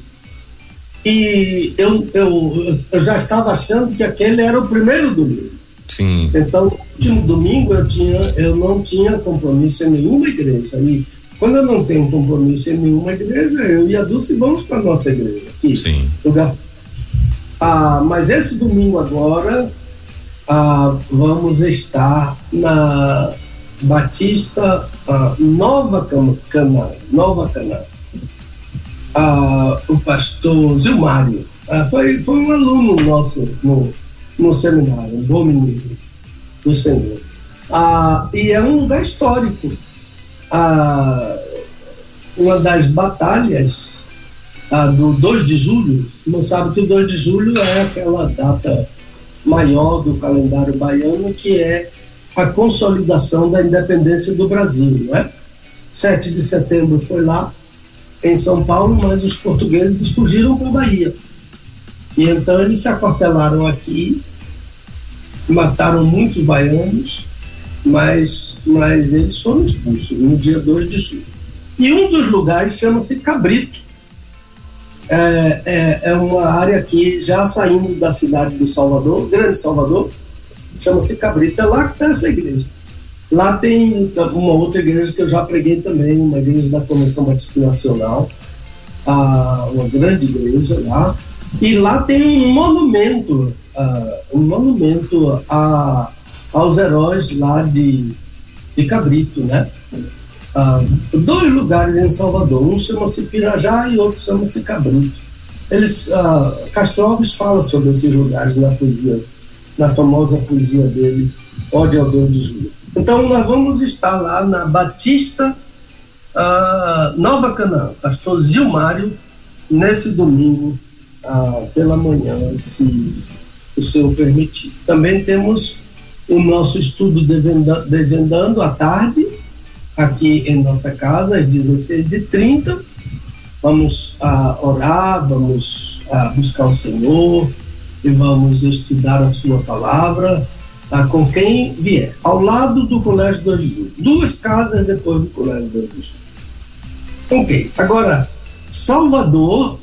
E eu já estava achando que aquele era o primeiro domingo. Sim. Então, no último domingo eu não tinha compromisso em nenhuma igreja. E quando eu não tenho compromisso em nenhuma igreja, eu e a Dulce vamos para a nossa igreja aqui. Sim. Mas esse domingo agora vamos estar na Batista Nova Canaã. O pastor Zilmário foi um aluno nosso no seminário, um bom menino do Senhor. E é um lugar histórico. Uma das batalhas do 2 de julho, não sabe que o 2 de julho é aquela data maior do calendário baiano, que é a consolidação da independência do Brasil, não é? 7 de setembro foi lá em São Paulo, mas os portugueses fugiram para a Bahia. E então eles se aquartelaram aqui, mataram muitos baianos, mas eles foram expulsos no dia 2 de julho. E um dos lugares chama-se Cabrito. É uma área aqui, já saindo da cidade do Salvador, Grande Salvador, chama-se Cabrito. É lá que está essa igreja. Lá tem uma outra igreja que eu já preguei também, uma igreja da Convenção Batista Nacional, uma grande igreja lá. E lá tem um monumento aos heróis lá de Cabrito, né? 2 lugares em Salvador, um chama-se Pirajá e outro chama-se Cabrito. Castro Alves fala sobre esses lugares na poesia, na famosa poesia dele, Ode ao 2 de Julho. Então nós vamos estar lá na Batista Nova Canaã, pastor Zilmário, nesse domingo pela manhã, se o Senhor permitir. Também temos o nosso estudo Desvendando à tarde, aqui em nossa casa, às 16h30. Vamos orar, vamos buscar o Senhor e vamos estudar a sua palavra com quem vier, ao lado do Colégio 2 de Julho, 2 casas depois do Colégio 2 de Julho. Ok, agora Salvador,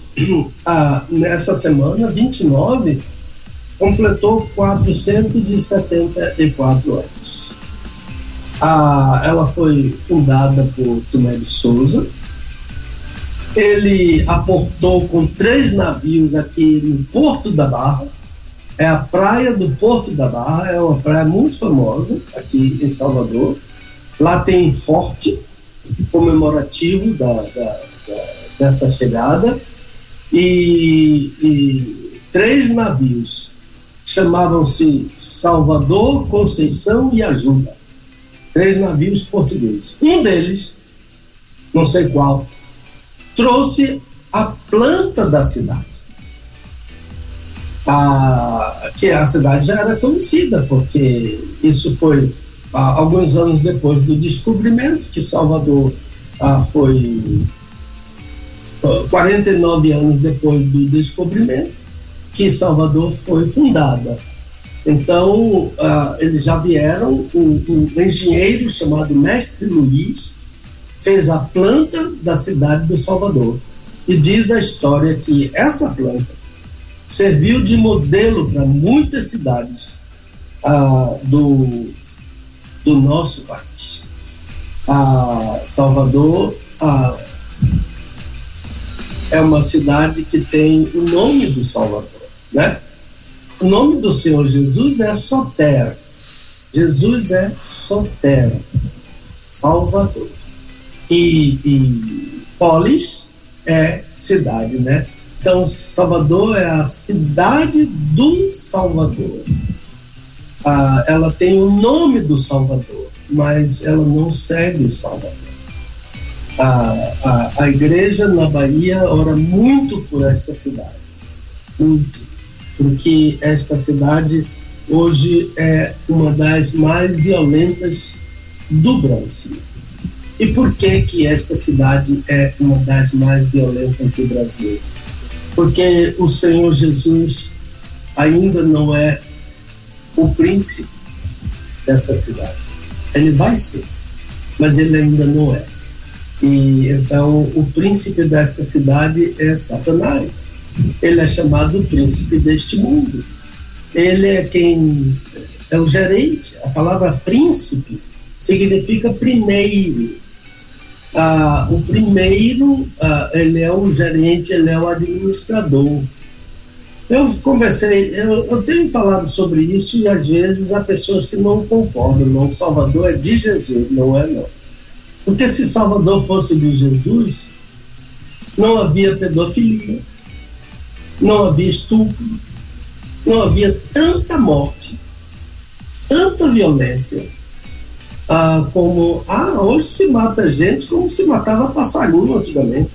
nessa semana 29, completou 474 anos. Ela foi fundada por Tomé de Souza. Ele aportou com 3 navios aqui no Porto da Barra. É a praia do Porto da Barra, é uma praia muito famosa aqui em Salvador. Lá tem um forte comemorativo dessa chegada. E 3 navios chamavam-se Salvador, Conceição e Ajuda. 3 navios portugueses. Um deles, não sei qual, trouxe a planta da cidade. Que a cidade já era conhecida, porque isso foi alguns anos depois do descobrimento, que Salvador foi 49 anos depois do descobrimento, que Salvador foi fundada. Então, eles já vieram, um engenheiro chamado Mestre Luiz fez a planta da cidade do Salvador. E diz a história que essa planta serviu de modelo para muitas cidades do nosso país. Salvador é uma cidade que tem o nome do Salvador, né? O nome do Senhor Jesus é Soter. Jesus é Soter, Salvador. E Polis é cidade, né? Então, Salvador é a cidade do Salvador. Ela tem o nome do Salvador, mas ela não segue o Salvador. A igreja na Bahia ora muito por esta cidade, muito, porque esta cidade hoje é uma das mais violentas do Brasil. E por que esta cidade é uma das mais violentas do Brasil? porque o Senhor Jesus ainda não é o príncipe dessa cidade. Ele vai ser, mas ele ainda não é. E então o príncipe desta cidade é Satanás. Ele é chamado príncipe deste mundo. Ele é quem é o gerente. A palavra príncipe significa primeiro. O primeiro, ele é o gerente, ele é o administrador. Eu tenho falado sobre isso e às vezes há pessoas que não concordam. Não, Salvador é de Jesus, não é não. Porque se Salvador fosse de Jesus, não havia pedofilia, não havia estupro, não havia tanta morte, tanta violência, como hoje se mata gente como se matava passarinho antigamente.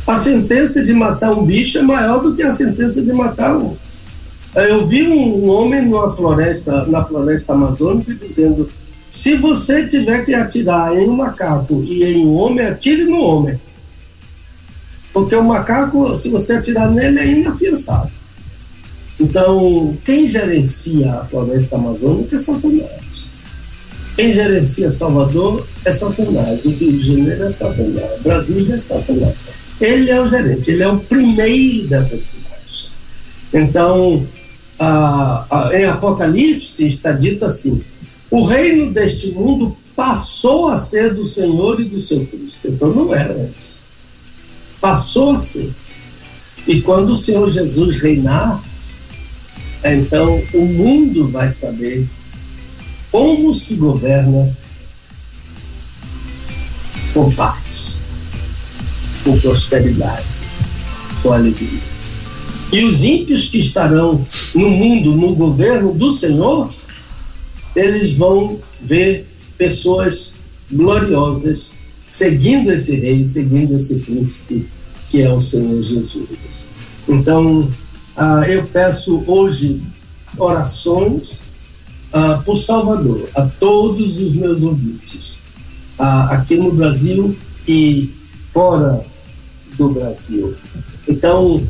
A sentença de matar um bicho é maior do que a sentença de matar um. Eu vi um homem na floresta amazônica dizendo: se você tiver que atirar em um macaco e em um homem, atire no homem. Porque o macaco, se você atirar nele, é inafiançável. Então, quem gerencia a floresta amazônica é Satanás. Quem gerencia Salvador é Satanás. O Rio de Janeiro é Satanás. Brasília é Satanás. Ele é o gerente, ele é o primeiro dessas cidades. Então, em Apocalipse está dito assim: o reino deste mundo passou a ser do Senhor e do seu Cristo. Então não era antes. Passou a ser. E quando o Senhor Jesus reinar, então o mundo vai saber como se governa com paz, com prosperidade, com alegria. E os ímpios que estarão no mundo, no governo do Senhor, eles vão ver pessoas gloriosas seguindo esse rei, seguindo esse príncipe que é o Senhor Jesus. Então, eu peço hoje orações por Salvador, a todos os meus ouvintes, aqui no Brasil e fora do Brasil. Então,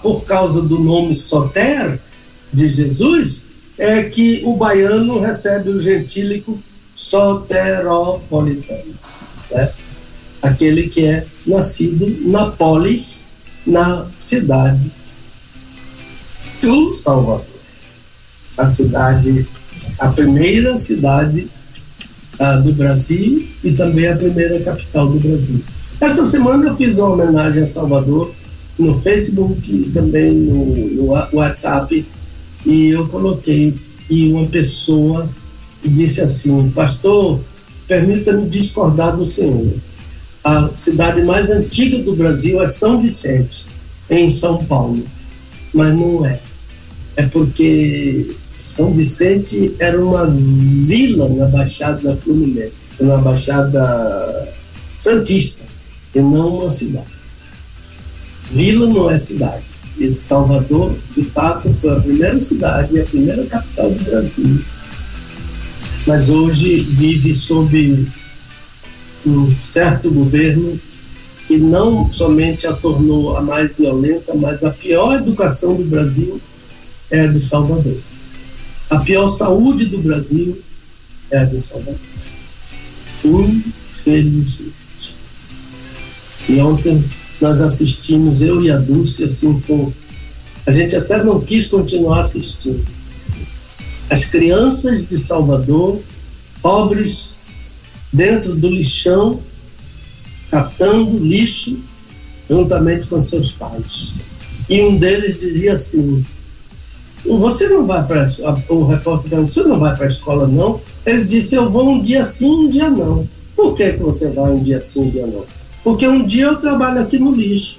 por causa do nome Soter de Jesus, é que o baiano recebe o gentílico soteropolitano, né? Aquele que é nascido na polis, na cidade do Salvador, a primeira cidade do Brasil e também a primeira capital do Brasil. Esta semana eu fiz uma homenagem a Salvador no Facebook e também no WhatsApp, e eu coloquei, e uma pessoa disse assim: pastor, permita-me discordar do senhor. A cidade mais antiga do Brasil é São Vicente, em São Paulo, mas não é. É porque São Vicente era uma vila na Baixada Fluminense, na Baixada Santista, e não uma cidade. Vila não é cidade. E Salvador, de fato, foi a primeira cidade e a primeira capital do Brasil. Mas hoje vive sob um certo governo que não somente a tornou a mais violenta, mas a pior educação do Brasil é a de Salvador. A pior saúde do Brasil é a de Salvador. Infelizmente. E ontem nós assistimos, eu e a Dulce, assim, a gente até não quis continuar assistindo. As crianças de Salvador, pobres, dentro do lixão, catando lixo, juntamente com seus pais. E um deles dizia assim: você não vai para o repórter perguntou: você não vai para a escola, não? Ele disse: eu vou um dia sim, um dia não. Por que você vai um dia sim, um dia não? Porque um dia eu trabalho aqui no lixo,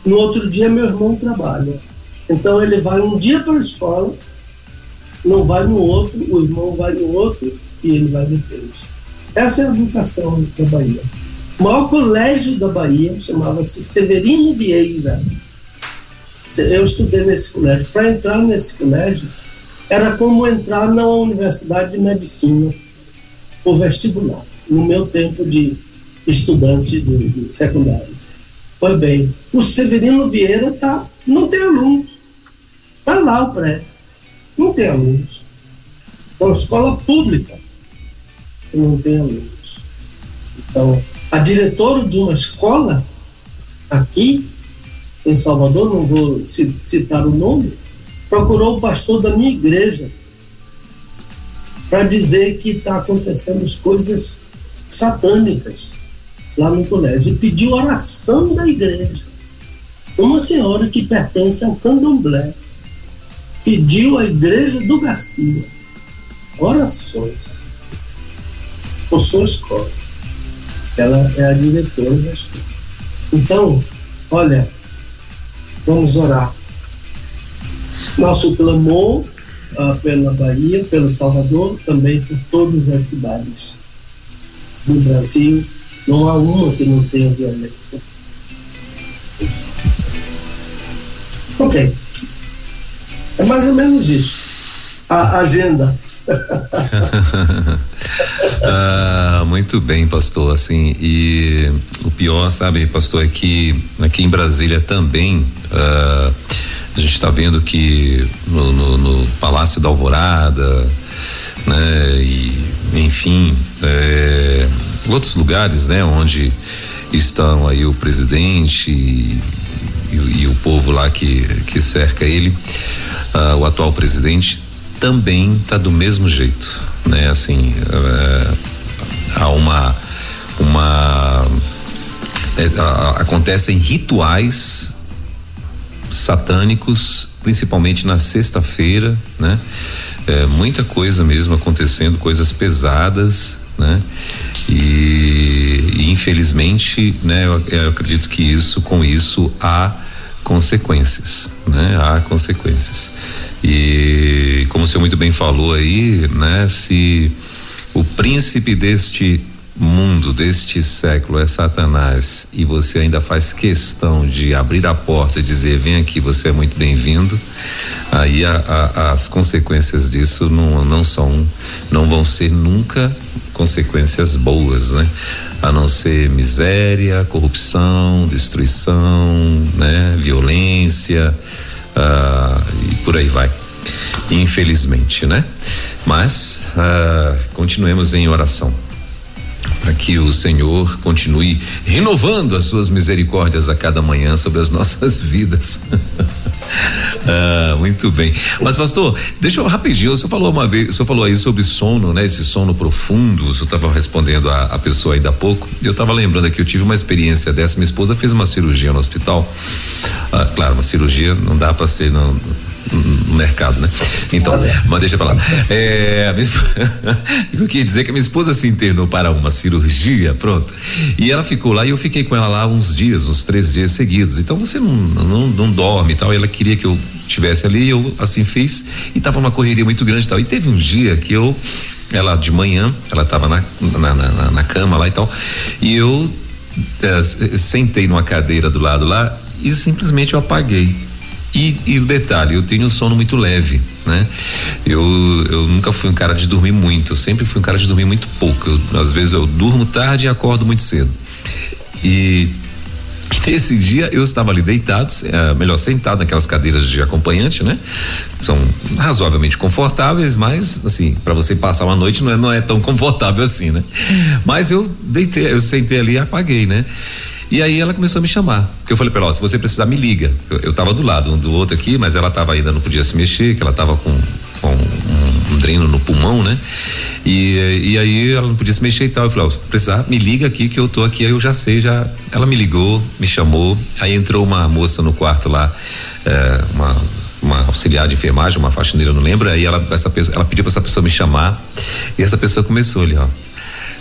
no outro dia meu irmão trabalha. Então ele vai um dia para a escola, não vai no outro, o irmão vai no outro e ele vai depois. Essa é a educação da Bahia. O maior colégio da Bahia chamava-se Severino Vieira. Eu estudei nesse colégio. Para entrar nesse colégio era como entrar na Universidade de Medicina, por vestibular. No meu tempo de estudante de secundário. Pois bem, o Severino Vieira não tem alunos. Está lá o prédio. Não tem alunos. É uma escola pública que não tem alunos. Então, a diretora de uma escola aqui em Salvador, não vou citar o nome, procurou o pastor da minha igreja para dizer que está acontecendo coisas satânicas lá no colégio e pediu oração da igreja. Uma senhora que pertence ao candomblé pediu à igreja do Garcia orações por sua escola. Ela é a diretora da escola. Então, olha, vamos orar. Nosso clamor pela Bahia, pelo Salvador, também por todas as cidades do Brasil. Não há uma que não tenha violência. Ok. É mais ou menos isso. A agenda. Muito bem, pastor, assim, e o pior, sabe, pastor, é que aqui em Brasília também a gente está vendo que no Palácio da Alvorada, né, e enfim, outros lugares, né, onde estão aí o presidente e o povo lá que cerca ele, o atual presidente também está do mesmo jeito, né? Assim, há acontecem rituais satânicos, principalmente na sexta-feira, né? Muita coisa mesmo acontecendo, coisas pesadas, né? E infelizmente, né? Eu acredito que com isso há consequências, né? Há consequências. E como o senhor muito bem falou aí, né? Se o príncipe deste mundo, deste século é Satanás e você ainda faz questão de abrir a porta e dizer, vem aqui, você é muito bem-vindo, aí as consequências disso não vão ser nunca consequências boas, né? A não ser miséria, corrupção, destruição, né? Violência, e por aí vai, infelizmente, né? Mas continuemos em oração para que o Senhor continue renovando as suas misericórdias a cada manhã sobre as nossas vidas. Muito bem. Mas pastor, deixa eu rapidinho, o senhor falou aí sobre sono, né? Esse sono profundo, o senhor estava respondendo a pessoa ainda há pouco, eu estava lembrando aqui, eu tive uma experiência dessa, minha esposa fez uma cirurgia no hospital, claro, uma cirurgia não dá para ser no mercado, né? Então, mas deixa pra lá. Eu queria dizer que a minha esposa se internou para uma cirurgia, pronto. E ela ficou lá e eu fiquei com ela lá uns 3 dias seguidos. Então você não dorme e tal. E ela queria que eu estivesse ali, eu assim fiz e tava uma correria muito grande e tal. E teve um dia que ela de manhã, ela tava na cama lá e tal. E eu sentei numa cadeira do lado lá e simplesmente eu apaguei. E o detalhe, eu tenho um sono muito leve, né? Eu nunca fui um cara de dormir muito, eu sempre fui um cara de dormir muito pouco. Às vezes eu durmo tarde e acordo muito cedo. E nesse dia eu estava ali deitado, melhor sentado naquelas cadeiras de acompanhante, né? São razoavelmente confortáveis, mas assim, para você passar uma noite não é tão confortável assim, né? Mas eu sentei ali e apaguei, né? E aí ela começou a me chamar, porque eu falei pra ela, se você precisar me liga. Eu tava do lado um do outro aqui, mas ela tava ainda, não podia se mexer, que ela tava com um dreno no pulmão, né? E aí ela não podia se mexer e tal, eu falei, se precisar me liga aqui que eu tô aqui, aí eu já sei, ela me ligou, me chamou, aí entrou uma moça no quarto lá, uma auxiliar de enfermagem, uma faxineira, não lembro, aí ela pediu pra essa pessoa me chamar, e essa pessoa começou ali,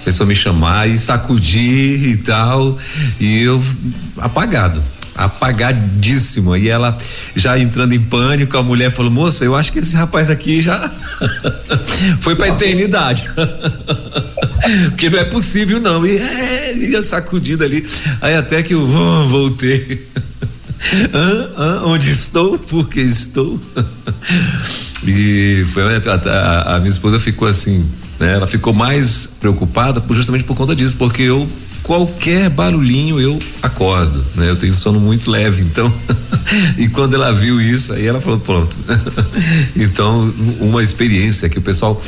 começou a me chamar e sacudir e tal, e eu apagadíssimo, e ela já entrando em pânico, a mulher falou, moça, eu acho que esse rapaz aqui já foi pra eternidade. Porque não é possível não, e a sacudida ali, aí até que eu voltei. Onde estou? Por que estou? E foi a minha esposa ficou assim, né? Ela ficou mais preocupada justamente por conta disso, porque eu qualquer barulhinho eu acordo, né? Eu tenho sono muito leve, então e quando ela viu isso, aí ela falou, pronto. Então, uma experiência que o pessoal,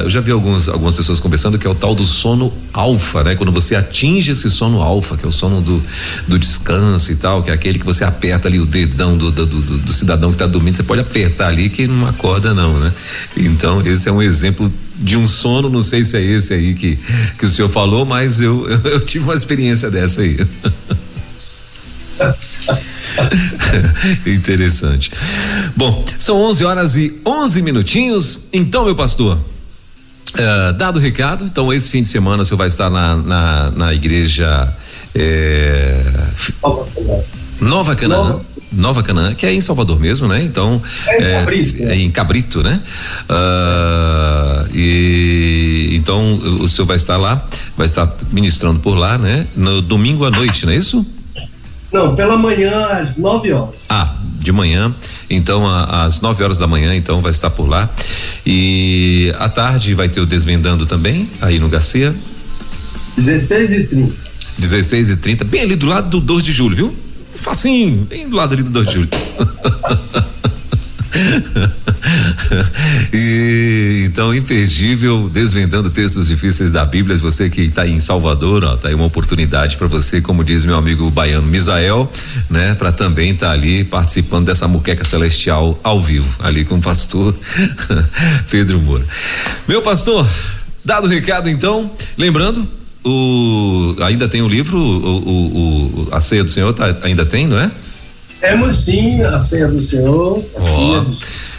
eu já vi algumas pessoas conversando, que é o tal do sono alfa, né? Quando você atinge esse sono alfa, que é o sono do descanso e tal, que é aquele que você aperta ali o dedão do cidadão que está dormindo, você pode apertar ali que não acorda não, né? Então, esse é um exemplo de um sono, não sei se é esse aí que o senhor falou, mas eu tive uma experiência dessa aí. Interessante. Bom, são 11h11. Então, meu pastor, dado o recado, então esse fim de semana o senhor vai estar na igreja Nova Canaã, que é em Salvador mesmo, né? Então é em Cabrito, né? E então o senhor vai estar lá, vai estar ministrando por lá, né? No domingo à noite, não é isso? Não, pela manhã às 9h. De manhã, então às 9h da manhã, então vai estar por lá. E à tarde vai ter o Desvendando também, aí no Garcia. 16h30. 16h30, bem ali do lado do 2 de julho, viu? Facinho, bem do lado ali do 2 de julho. E então, imperdível, Desvendando Textos Difíceis da Bíblia. Você que está aí em Salvador, ó, tá aí uma oportunidade para você, como diz meu amigo baiano Misael, né, para também estar ali participando dessa muqueca celestial ao vivo, ali com o pastor Pedro Moura. Meu pastor, dado o recado, então, lembrando, ainda tem o livro, a Ceia do Senhor, ainda tem, não é? Temos sim a Ceia do Senhor.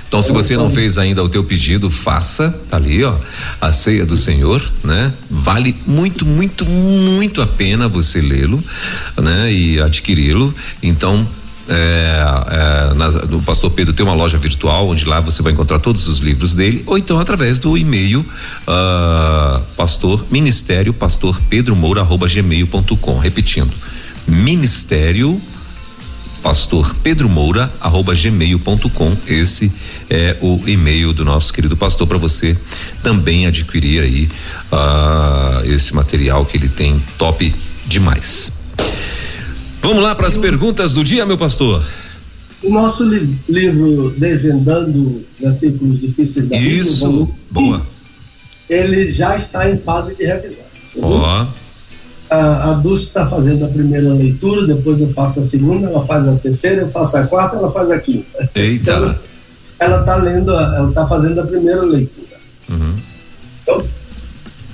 Então, se você não fez ainda o teu pedido, faça, tá ali, ó, a Ceia do Senhor, né? Vale muito, muito, muito a pena você lê-lo, né? E adquiri-lo. Então, o pastor Pedro tem uma loja virtual onde lá você vai encontrar todos os livros dele, ou então através do e-mail pastorpedromoura@gmail.com. Repetindo, ministério pastorpedromoura@gmail.com. Esse é o e-mail do nosso querido pastor, para você também adquirir aí esse material que ele tem, top demais. Vamos lá para as perguntas do dia, meu pastor. O nosso livro Desvendando Versículos Difíceis da Bíblia. Isso, boa. Ele já está em fase de revisão. Ó. A Dulce está fazendo a primeira leitura, depois eu faço a segunda, ela faz a terceira, eu faço a quarta, ela faz a quinta. Eita! Então, ela está lendo, ela está fazendo a primeira leitura. Uhum.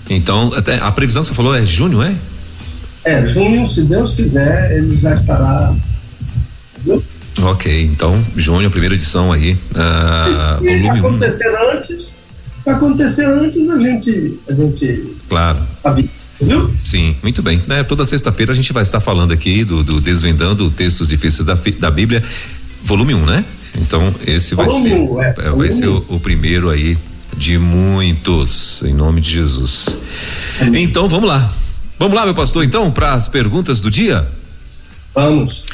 Então, até a previsão que você falou é junho, é? Junho, se Deus quiser, ele já estará. Viu? Ok, então, junho, a primeira edição aí. Se acontecer antes, a gente. Claro. Viu? Sim, muito bem. Toda sexta-feira a gente vai estar falando aqui do Desvendando Textos Difíceis da Bíblia, volume 1, né? Então, esse vai ser o primeiro aí de muitos, em nome de Jesus. Então, vamos lá. Vamos lá, meu pastor, então, para as perguntas do dia? Vamos.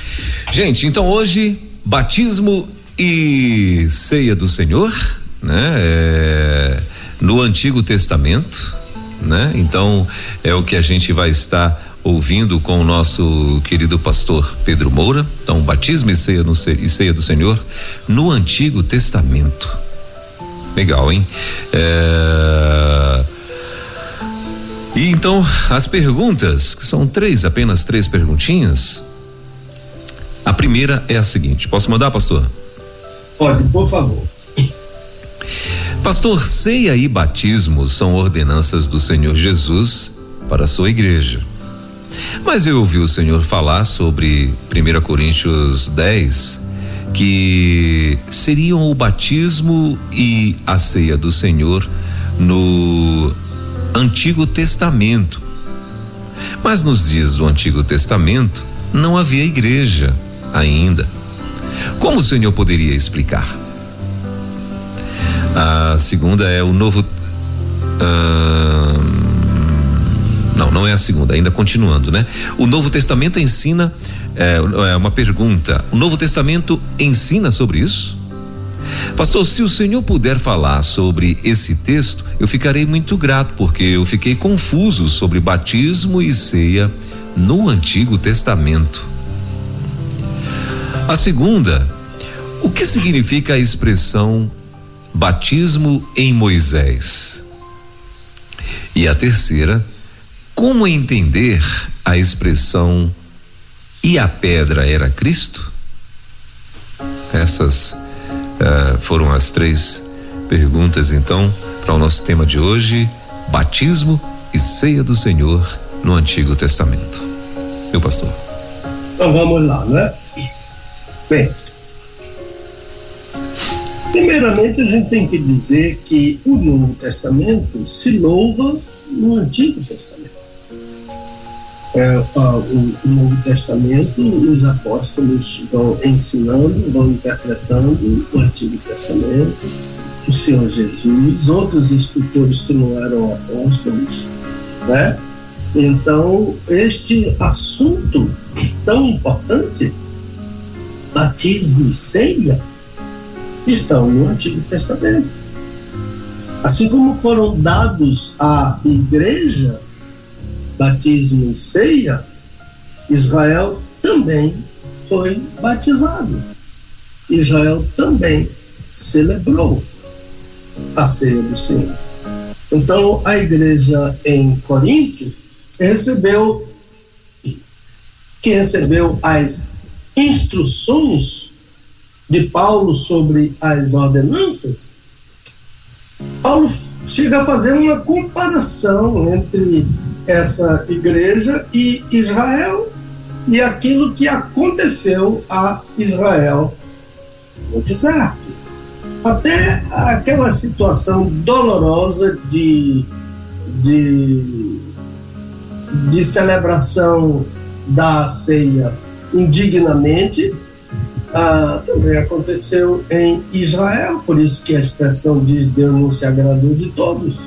Gente, então hoje, batismo e ceia do Senhor, né? No Antigo Testamento, né? Então é o que a gente vai estar ouvindo com o nosso querido pastor Pedro Moura. Então, batismo e ceia do Senhor no Antigo Testamento. Legal, hein? E então as perguntas, que são apenas três perguntinhas. A primeira é a seguinte, posso mandar, pastor? Pode, por favor. Pastor, ceia e batismo são ordenanças do Senhor Jesus para a sua igreja. Mas eu ouvi o Senhor falar sobre 1 Coríntios 10, que seriam o batismo e a ceia do Senhor no Antigo Testamento. Mas nos dias do Antigo Testamento não havia igreja ainda. Como o Senhor poderia explicar? A segunda é o Novo. Não é a segunda, ainda continuando, né? O Novo Testamento ensina, é uma pergunta, o Novo Testamento ensina sobre isso? Pastor, se o senhor puder falar sobre esse texto, eu ficarei muito grato, porque eu fiquei confuso sobre batismo e ceia no Antigo Testamento. A segunda, o que significa a expressão batismo em Moisés? E a terceira, como entender a expressão e a pedra era Cristo? Essas foram as 3 perguntas, então, para o nosso tema de hoje: batismo e ceia do Senhor no Antigo Testamento. Meu pastor. Então vamos lá, né? Bem, primeiramente a gente tem que dizer que o Novo Testamento se louva no Antigo Testamento. O Novo Testamento, os apóstolos vão ensinando, vão interpretando o Antigo Testamento, o Senhor Jesus, outros escritores que não eram apóstolos, né? Então, este assunto tão importante, batismo e ceia, estão no Antigo Testamento. Assim como foram dados à igreja batismo e ceia, Israel também foi batizado. Israel também celebrou a ceia do Senhor. Então, a igreja em Corinto recebeu as instruções de Paulo sobre as ordenanças. Paulo chega a fazer uma comparação entre essa igreja e Israel e aquilo que aconteceu a Israel no deserto. Até aquela situação dolorosa de celebração da ceia indignamente, também aconteceu em Israel, por isso que a expressão diz: Deus não se agradou de todos.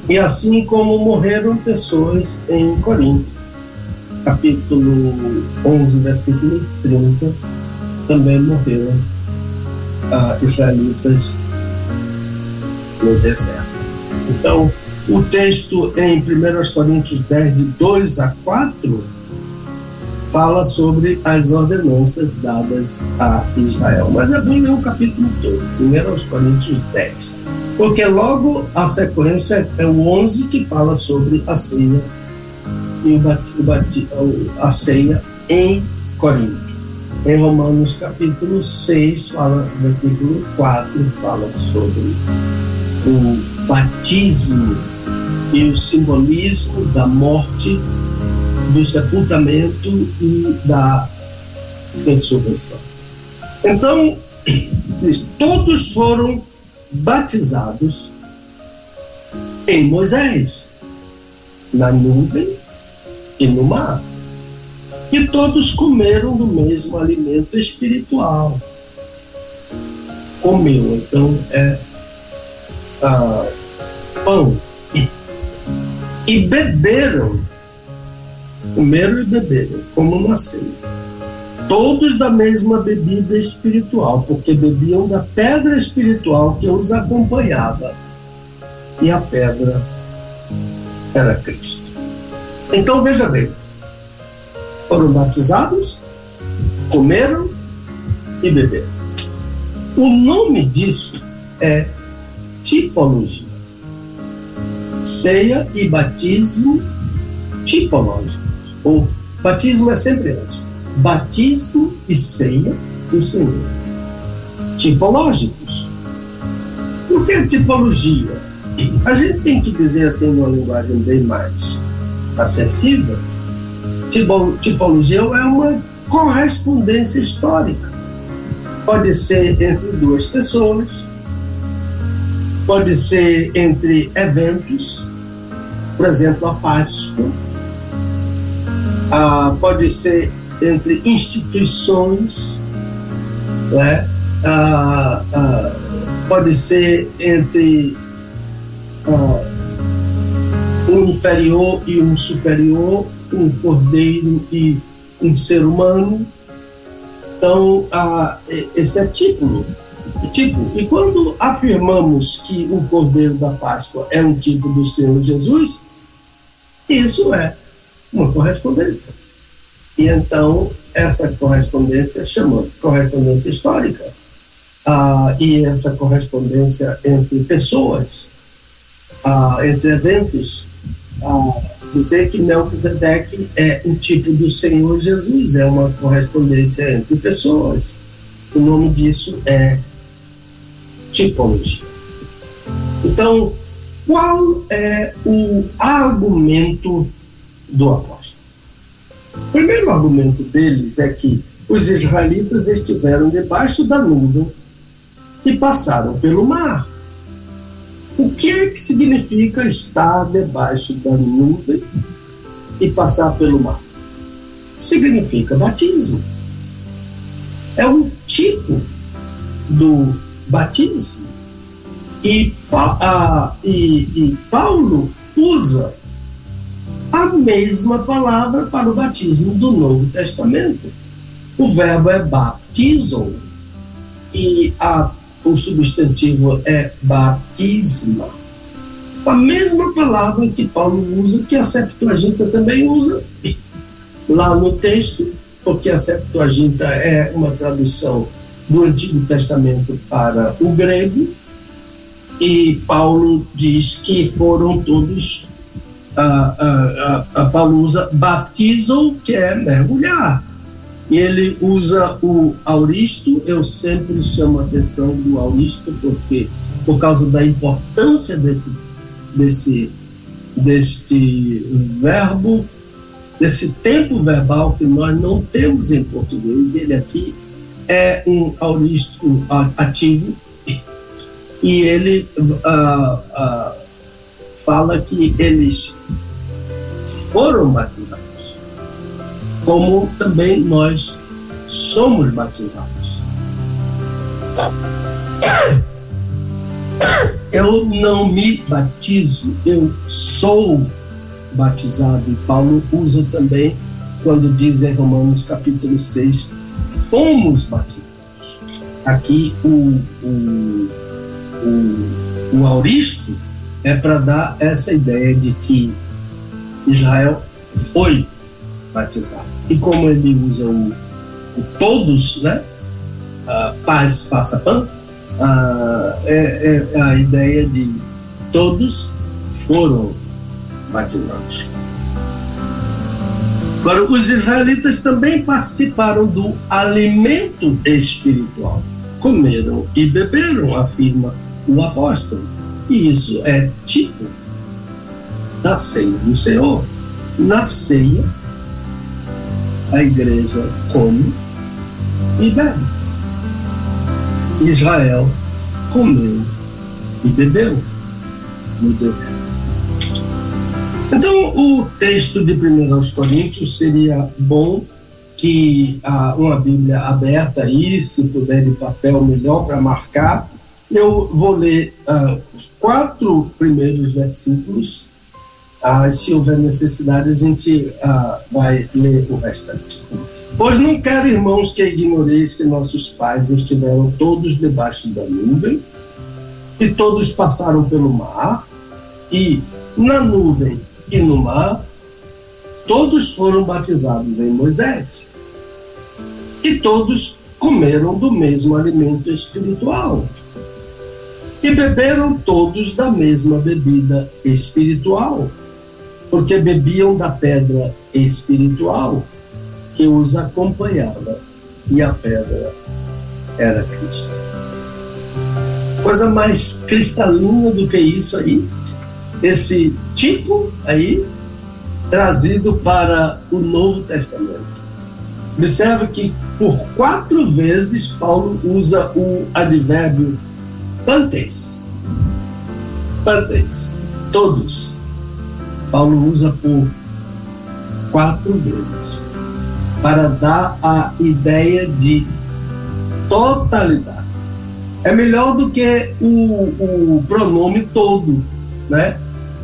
E assim como morreram pessoas em Corinto, capítulo 11, versículo 30, também morreram israelitas no deserto. Então, o texto em 1 Coríntios 10, de 2 a 4, fala sobre as ordenanças dadas a Israel. Mas é bom ler o capítulo todo, 1 Coríntios 10, porque logo a sequência é o 11, que fala sobre a ceia e a ceia em Corinto. Em Romanos capítulo 6, versículo 4, fala sobre o batismo e o simbolismo da morte, do sepultamento e da ressurreição. Então, todos foram batizados em Moisés, na nuvem e no mar. E todos comeram do mesmo alimento espiritual. Comeu, então pão. E beberam, comeram e beberam, como uma ceia. Todos da mesma bebida espiritual, porque bebiam da pedra espiritual que os acompanhava. E a pedra era Cristo. Então veja bem, foram batizados, comeram e beberam. O nome disso é tipologia. Ceia e batismo tipológicos. Ou batismo é sempre antes. Batismo e ceia do Senhor. Tipológicos. O que é tipologia? A gente tem que dizer assim, numa linguagem bem mais acessível. Tipologia é uma correspondência histórica. Pode ser entre duas pessoas, pode ser entre eventos, por exemplo, a Páscoa, pode ser entre instituições, né? Pode ser entre um inferior e um superior, um cordeiro e um ser humano. Então, esse é tipo. E quando afirmamos que o cordeiro da Páscoa é um tipo do Senhor Jesus, isso é uma correspondência. E então, essa correspondência chama correspondência histórica. E essa correspondência entre pessoas, entre eventos, dizer que Melquisedeque é um tipo do Senhor Jesus, é uma correspondência entre pessoas. O nome disso é tipologia. Então, qual é o argumento do apóstolo? O primeiro argumento deles é que os israelitas estiveram debaixo da nuvem e passaram pelo mar. O que é que significa estar debaixo da nuvem e passar pelo mar? Significa batismo. É um tipo do batismo. E Paulo usa a mesma palavra para o batismo do Novo Testamento. O verbo é baptizo e o substantivo é batisma. A mesma palavra que Paulo usa, que a Septuaginta também usa lá no texto, porque a Septuaginta é uma tradução do Antigo Testamento para o grego, e Paulo diz que foram todos, Paulo usa baptizo, que é mergulhar, e ele usa o auristo. Eu sempre chamo a atenção do auristo, porque por causa da importância deste verbo, desse tempo verbal que nós não temos em português. Ele aqui é um auristo ativo, e ele fala que eles foram batizados, como também nós somos batizados. Eu não me batizo, eu sou batizado. E Paulo usa também, quando diz em Romanos capítulo 6, fomos batizados. Aqui o auristo é para dar essa ideia de que Israel foi batizado. E como ele usa o todos, né? Paz, passa pão, é a ideia de todos foram batizados. Agora, os israelitas também participaram do alimento espiritual. Comeram e beberam, afirma o apóstolo. E isso é tipo da ceia do Senhor. Na ceia, a igreja come e bebe. Israel comeu e bebeu no deserto. Então, o texto de 1 Coríntios seria bom que uma Bíblia aberta aí, se puder de papel, melhor para marcar. Eu vou ler os 4 primeiros versículos. Se houver necessidade, a gente vai ler o restante. Pois não quero, irmãos, que ignoreis que nossos pais estiveram todos debaixo da nuvem, e todos passaram pelo mar, e na nuvem e no mar, todos foram batizados em Moisés, e todos comeram do mesmo alimento espiritual, e beberam todos da mesma bebida espiritual, porque bebiam da pedra espiritual que os acompanhava, e a pedra era Cristo. Coisa mais cristalina do que isso aí, esse tipo aí, trazido para o Novo Testamento. Observe que por 4 vezes Paulo usa o advérbio pantes. Pantes, todos. Paulo usa por 4 vezes, para dar a ideia de totalidade. É melhor do que o pronome todo, né?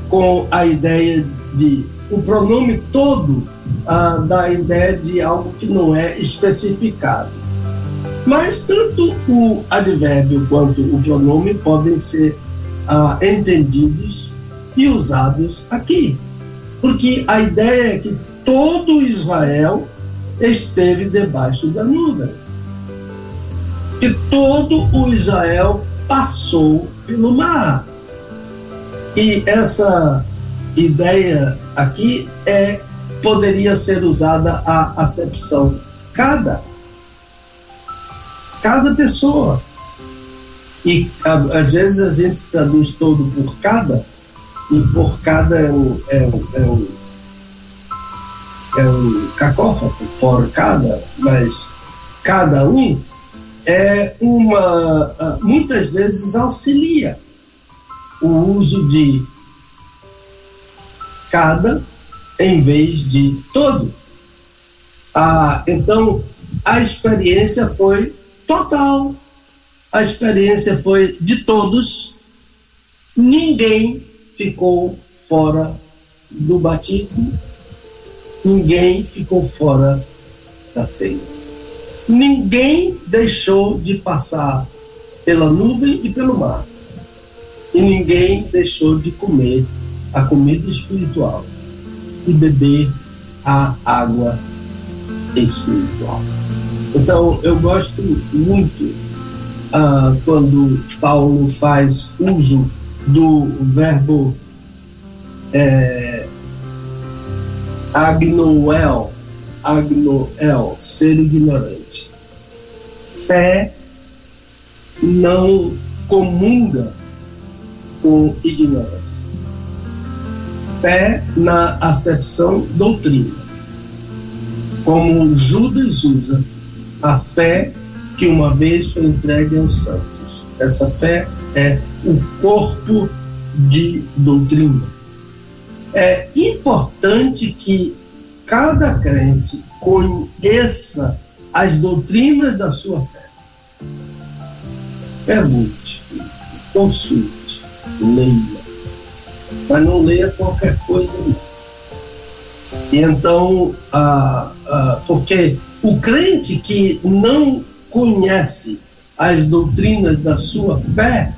Com a ideia de... O pronome todo dá a ideia de algo que não é especificado. Mas tanto o advérbio quanto o pronome podem ser entendidos e usados aqui. Porque a ideia é que todo Israel esteve debaixo da nuvem. E todo o Israel passou pelo mar. E essa ideia aqui poderia ser usada a acepção cada pessoa. E às vezes a gente traduz todo por cada, e por cada é um cacófago, por cada, mas cada um muitas vezes auxilia o uso de cada em vez de todo. Então a experiência foi total, a experiência foi de todos, ninguém ficou fora do batismo, ninguém ficou fora da ceia. Ninguém deixou de passar pela nuvem e pelo mar. E ninguém deixou de comer a comida espiritual e beber a água espiritual. Então, eu gosto muito quando Paulo faz uso do verbo agnoel, ser ignorante. Fé não comunga com ignorância. Fé na acepção doutrina. Como Judas usa a fé que uma vez foi entregue aos santos. Essa fé é o corpo de doutrina. É importante que cada crente conheça as doutrinas da sua fé. Pergunte, consulte, leia, mas não leia qualquer coisa não. E então, porque o crente que não conhece as doutrinas da sua fé,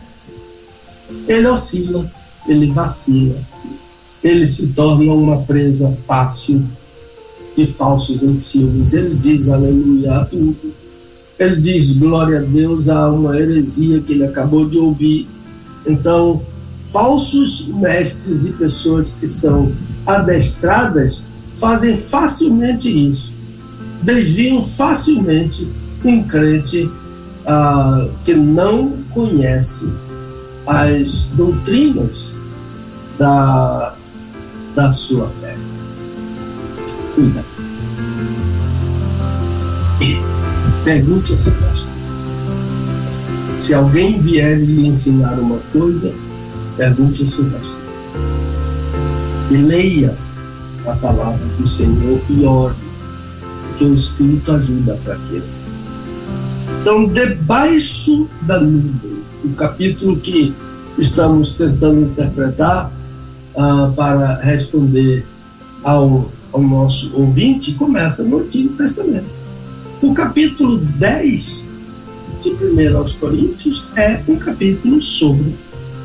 ele oscila, ele vacila, ele se torna uma presa fácil de falsos ensinos. Ele diz aleluia a tudo, ele diz glória a Deus a uma heresia que ele acabou de ouvir. Então, falsos mestres e pessoas que são adestradas fazem facilmente isso, desviam facilmente um crente que não conhece as doutrinas da sua fé. Cuida. Pergunte a seu pastor. Se alguém vier lhe ensinar uma coisa, pergunte a seu pastor. E leia a palavra do Senhor e ore, porque o Espírito ajuda a fraqueza. Então, debaixo da nuvem, o capítulo que estamos tentando interpretar para responder ao nosso ouvinte, começa no Antigo Testamento. O capítulo 10 de 1 aos Coríntios é um capítulo sobre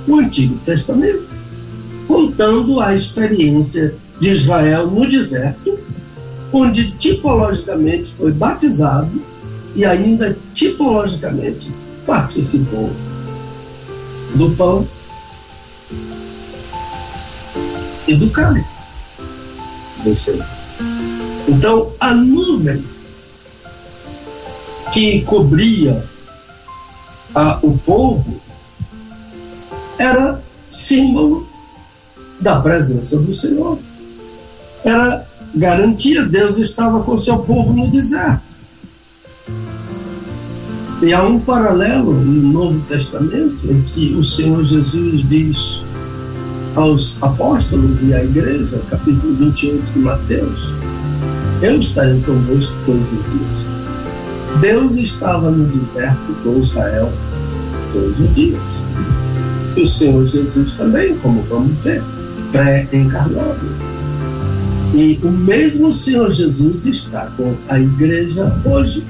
o Antigo Testamento, contando a experiência de Israel no deserto, onde tipologicamente foi batizado e ainda tipologicamente participou do pão e do cálice do Senhor. Então, a nuvem que cobria o povo era símbolo da presença do Senhor. Era garantia, Deus estava com seu povo no deserto. E há um paralelo no Novo Testamento em que o Senhor Jesus diz aos apóstolos e à igreja, capítulo 28 de Mateus: eu estarei convosco todos os dias. Deus estava no deserto com Israel todos os dias. E o Senhor Jesus também, como vamos ver, pré-encarnado. E o mesmo Senhor Jesus está com a igreja hoje.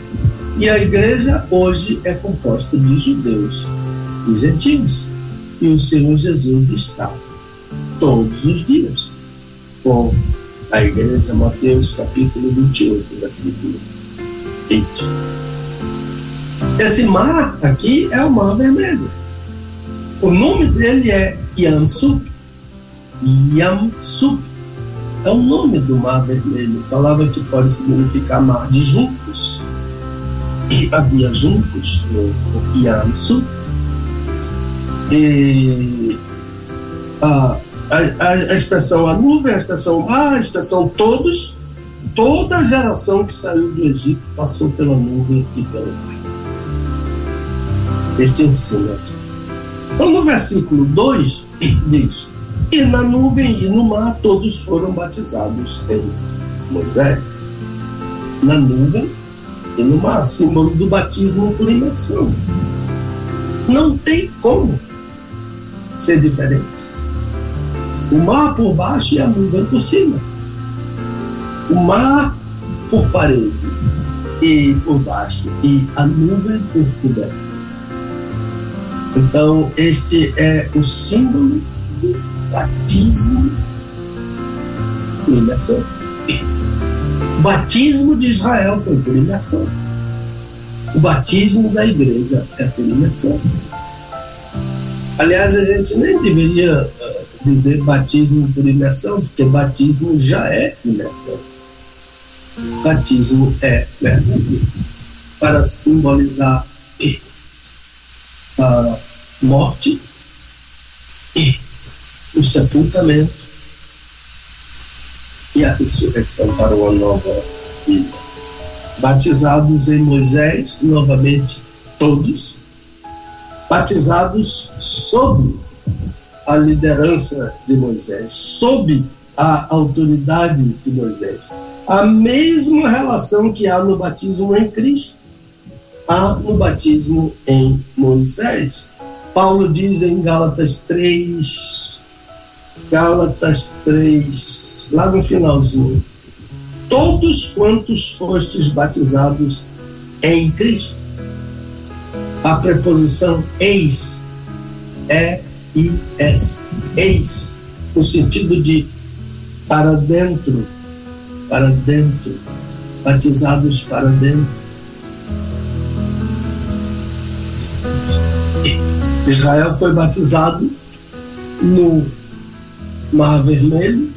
E a igreja hoje é composta de judeus e gentios. E o Senhor Jesus está todos os dias com à igreja, Mateus capítulo 28, versículo 20. Esse mar aqui é o Mar Vermelho. O nome dele é Yam-suf. Yam-suf é o nome do Mar Vermelho, palavra que pode significar mar de juncos. Havia juncos no Yam-suf. E a expressão a nuvem, a expressão mar, a expressão todos, toda a geração que saiu do Egito passou pela nuvem e pelo mar. Este ensino aqui. Então, no versículo 2 diz: e na nuvem e no mar todos foram batizados em Moisés. Na nuvem e no mar, símbolo do batismo por imersão. Não tem como ser diferente. O mar por baixo e a nuvem por cima. O mar por parede e por baixo, e a nuvem por coberta. Então, este é o símbolo do batismo por imersão. O batismo de Israel foi por imersão. O batismo da igreja é por imersão. Aliás, a gente nem deveria dizer batismo por imersão, porque batismo já é imersão. Batismo é mergulho, para simbolizar a morte, o sepultamento e a ressurreição para uma nova vida. Batizados em Moisés, novamente todos, batizados sob a liderança de Moisés, sob a autoridade de Moisés. A mesma relação que há no batismo em Cristo, há no batismo em Moisés. Paulo diz em Gálatas 3, lá no finalzinho: todos quantos fostes batizados em Cristo. A preposição eis, E-I-S, eis, no sentido de para dentro, batizados para dentro. Israel foi batizado no Mar Vermelho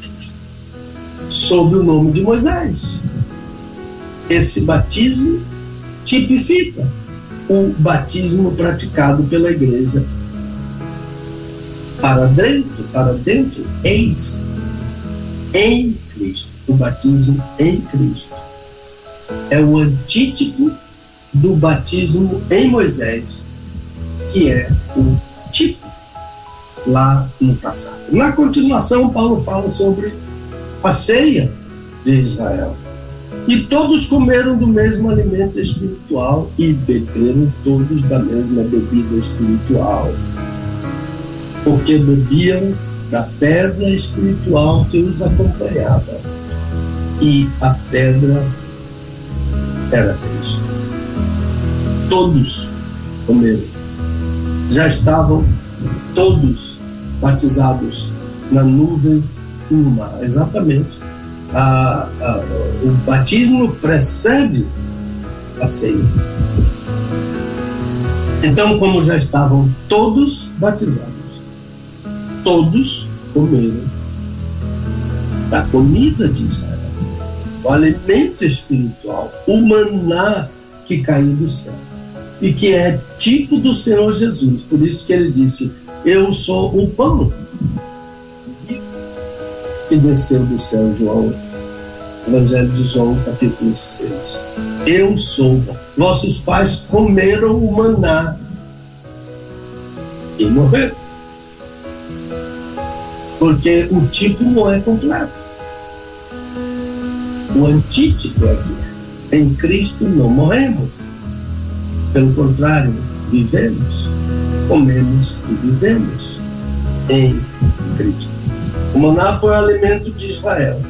sob o nome de Moisés. Esse batismo tipifica o batismo praticado pela igreja para dentro, eis, em Cristo. O batismo em Cristo é o antítipo do batismo em Moisés, que é o tipo lá no passado. Na continuação, Paulo fala sobre a ceia de Israel. E todos comeram do mesmo alimento espiritual e beberam todos da mesma bebida espiritual, porque bebiam da pedra espiritual que os acompanhava, e a pedra era Cristo. Todos comeram. Já estavam todos batizados na nuvem e no mar. Exatamente. O batismo precede a ceia. Então, como já estavam todos batizados, todos comeram da comida de Israel, o alimento espiritual, o maná que caiu do céu e que é tipo do Senhor Jesus. Por isso que ele disse: eu sou o pão que desceu do céu. João, Evangelho de João, capítulo 6. Eu sou o pão. Vossos pais comeram o maná e morreram, porque o tipo não é completo. O antítipo é que em Cristo não morremos. Pelo contrário, vivemos, comemos e vivemos em Cristo. O maná foi o alimento de Israel.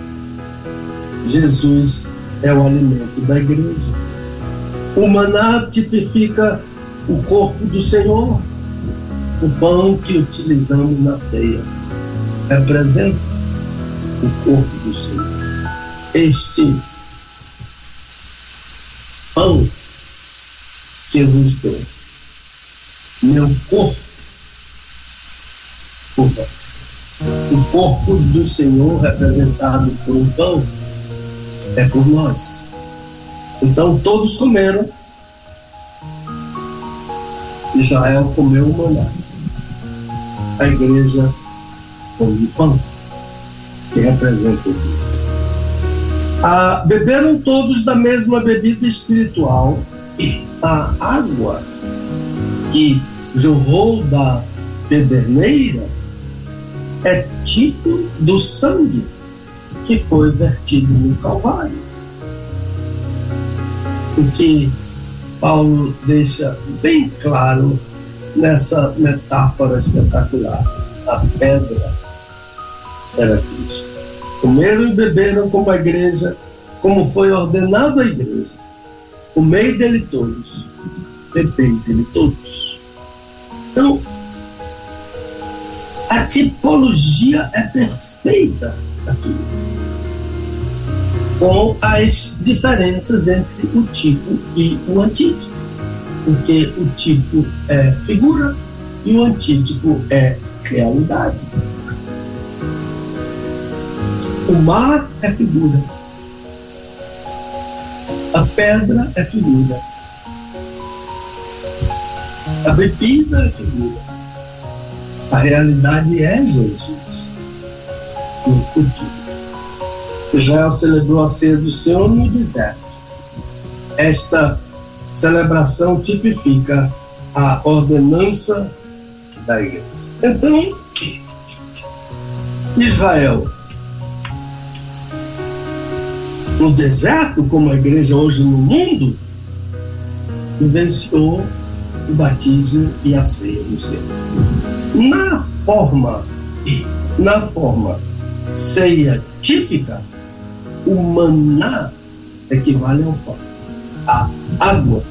Jesus é o alimento da igreja. O maná tipifica o corpo do Senhor. O pão que utilizamos na ceia representa o corpo do Senhor. este pão que eu vos dou, meu corpo por vós. O corpo do Senhor, representado por um pão, é por nós. Então todos comeram. Israel comeu o maná. A igreja come o pão, que representa o vinho. Beberam todos da mesma bebida espiritual. A água que jorrou da pederneira é tipo do sangue que foi vertido no Calvário. O que Paulo deixa bem claro nessa metáfora espetacular. A pedra era Cristo. Comeram e beberam como a igreja, como foi ordenado a igreja. Comei dele todos, bebei dele todos. Então, a tipologia é perfeita aqui, com as diferenças entre o tipo e o antítipo, porque o tipo é figura e o antítipo é realidade. O mar é figura, a pedra é figura, a bebida é figura, a realidade é Jesus no futuro. Israel celebrou a ceia do Senhor no deserto. Esta celebração tipifica a ordenança da igreja. Então, Israel, no deserto, como a igreja hoje no mundo, vivenciou o batismo e a ceia do Senhor. Na forma ceia típica, o maná equivale ao pão. A água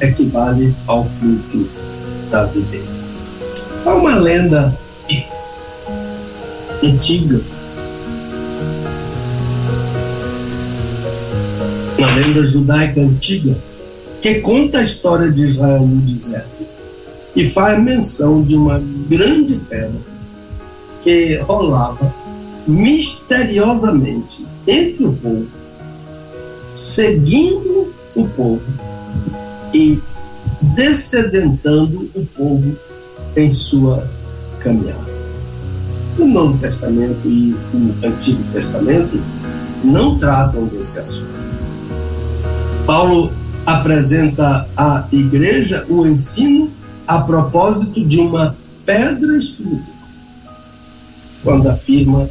equivale ao fruto da videira. Há uma lenda antiga, uma lenda judaica antiga, que conta a história de Israel no deserto e faz menção de uma grande pedra que rolava misteriosamente entre o povo, seguindo o povo e descedentando o povo em sua caminhada. O Novo Testamento e o Antigo Testamento não tratam desse assunto. Paulo apresenta à igreja o ensino a propósito de uma pedra espiritual, quando afirma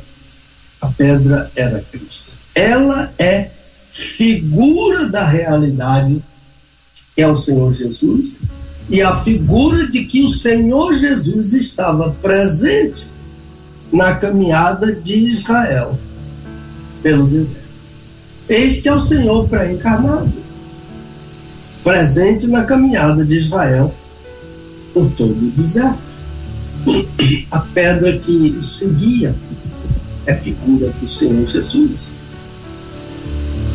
a pedra era Cristo. Ela é figura da realidade, que é o Senhor Jesus, e a figura de que o Senhor Jesus estava presente na caminhada de Israel pelo deserto. Este é o Senhor pré-encarnado, presente na caminhada de Israel por todo o deserto. A pedra que o seguia é figura do Senhor Jesus,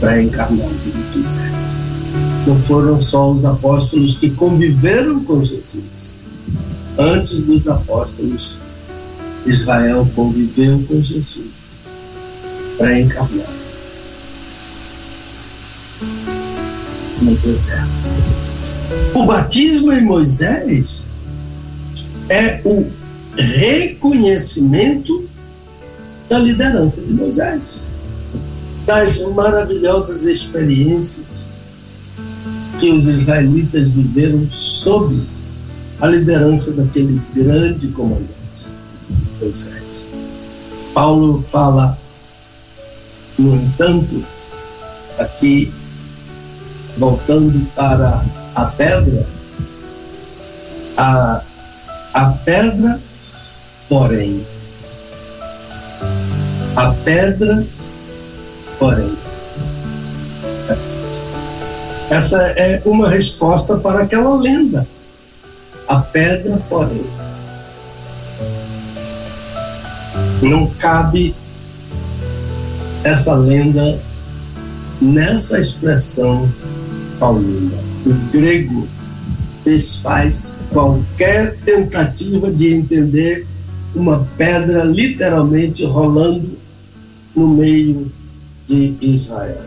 pré-encarnado no deserto. Não foram só os apóstolos que conviveram com Jesus. Antes dos apóstolos, Israel conviveu com Jesus, pré-encarnado no deserto. O batismo em Moisés é o reconhecimento da liderança de Moisés, das maravilhosas experiências que os israelitas viveram sob a liderança daquele grande comandante, Moisés. Paulo fala, no entanto, aqui, voltando para a pedra, a pedra, porém, essa é uma resposta para aquela lenda. A pedra, porém. Não cabe essa lenda nessa expressão paulina. O grego desfaz qualquer tentativa de entender uma pedra literalmente rolando no meio de Israel.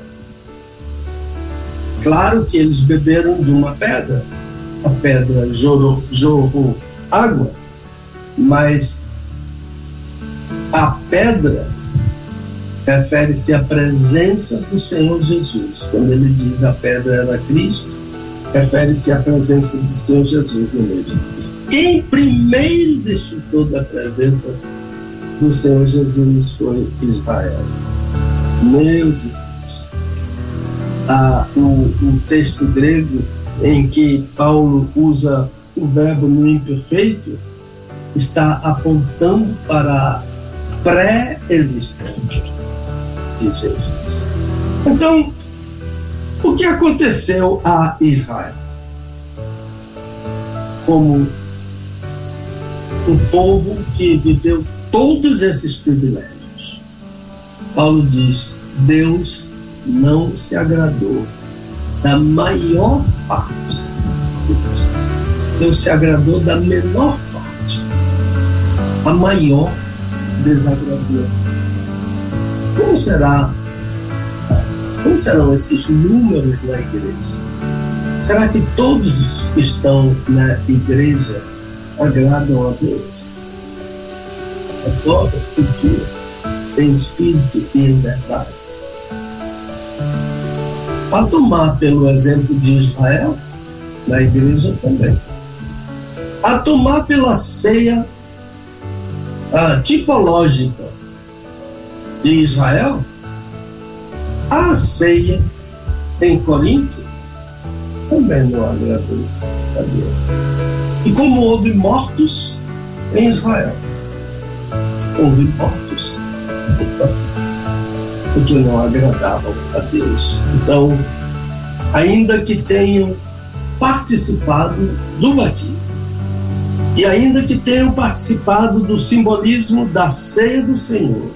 Claro que eles beberam de uma pedra, a pedra jorrou água, mas a pedra refere-se à presença do Senhor Jesus. Quando ele diz a pedra era Cristo, refere-se à presença do Senhor Jesus no meio. Quem primeiro desfrutou da presença do Senhor Jesus foi Israel. Meus irmãos, o texto grego em que Paulo usa o verbo no imperfeito está apontando para a pré-existência de Jesus. Então, o que aconteceu a Israel? Como um povo que viveu todos esses privilégios, Paulo diz: Deus não se agradou da maior parte deles. Deus se agradou da menor parte. A maior desagradou. Como serão esses números na igreja? Será que todos os que estão na igreja agradam a Deus? Agora, cultura, em espírito e em verdade. A tomar pelo exemplo de Israel, na igreja também. A tomar pela ceia tipológica de Israel, a ceia em Corinto também não agradou a Deus. E como houve mortos em Israel, houve mortos porque não agradavam a Deus. Então, ainda que tenham participado do batismo, e ainda que tenham participado do simbolismo da ceia do Senhor,